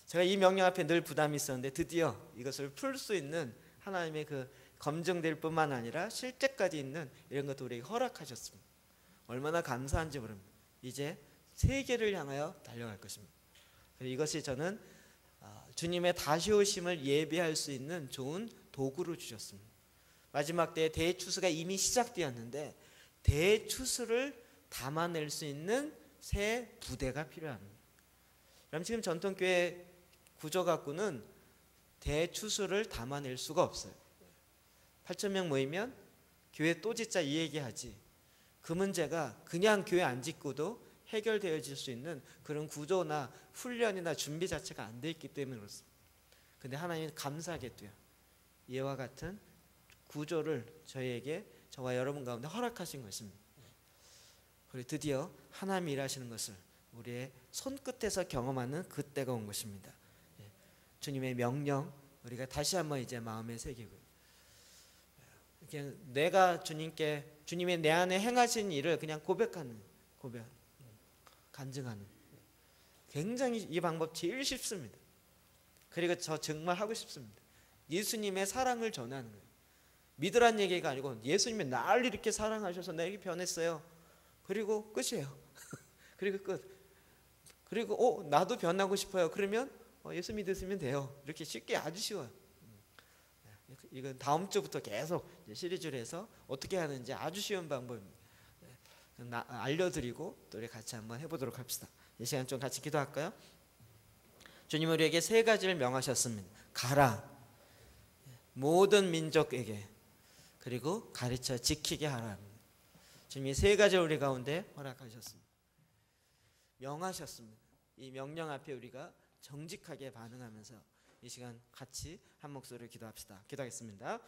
제가 이 명령 앞에 늘 부담이 있었는데 드디어 이것을 풀 수 있는 하나님의 그 검증될 뿐만 아니라 실제까지 있는 이런 것도 우리에게 허락하셨습니다. 얼마나 감사한지 모릅니다. 이제 세계를 향하여 달려갈 것입니다. 이것이 저는 주님의 다시 오심을 예배할 수 있는 좋은 도구로 주셨습니다. 마지막 때에 대추수가 이미 시작되었는데 대추수를 담아낼 수 있는 새 부대가 필요합니다. 그럼 지금 전통교회 구조 갖고는 대추수를 담아낼 수가 없어요. 8,000명 모이면 교회 또 짓자 이 얘기하지 그 문제가 그냥 교회 안 짓고도 해결되어질 수 있는 그런 구조나 훈련이나 준비 자체가 안 돼 있기 때문에 그렇습니다. 근데 하나님은 감사하게도요. 이와 같은 구조를 저희에게 저와 여러분 가운데 허락하신 것입니다. 그리고 드디어 하나님이 일하시는 것을 우리의 손끝에서 경험하는 그때가 온 것입니다. 주님의 명령 우리가 다시 한번 이제 마음에 새기고요. 내가 주님의 내 안에 행하신 일을 그냥 고백하는 간증하는 굉장히 이 방법 제일 쉽습니다. 그리고 저 정말 하고 싶습니다. 예수님의 사랑을 전하는 거예요. 믿으란 얘기가 아니고 예수님이 나를 이렇게 사랑하셔서 내게 변했어요. 그리고 끝이에요. 그리고 끝. 그리고 나도 변하고 싶어요. 그러면 예수 믿으시면 돼요. 이렇게 쉽게 아주 쉬워요. 이건 다음 주부터 계속 시리즈를 해서 어떻게 하는지 아주 쉬운 방법입니다. 알려드리고 또 우리 같이 한번 해보도록 합시다. 이 시간 좀 같이 기도할까요? 주님 우리에게 3가지를 명하셨습니다. 가라 모든 민족에게 그리고 가르쳐 지키게 하라. 주님이 3가지를 우리 가운데 허락하셨습니다. 명하셨습니다. 이 명령 앞에 우리가 정직하게 반응하면서 이 시간 같이 한 목소리로 기도합시다. 기도하겠습니다.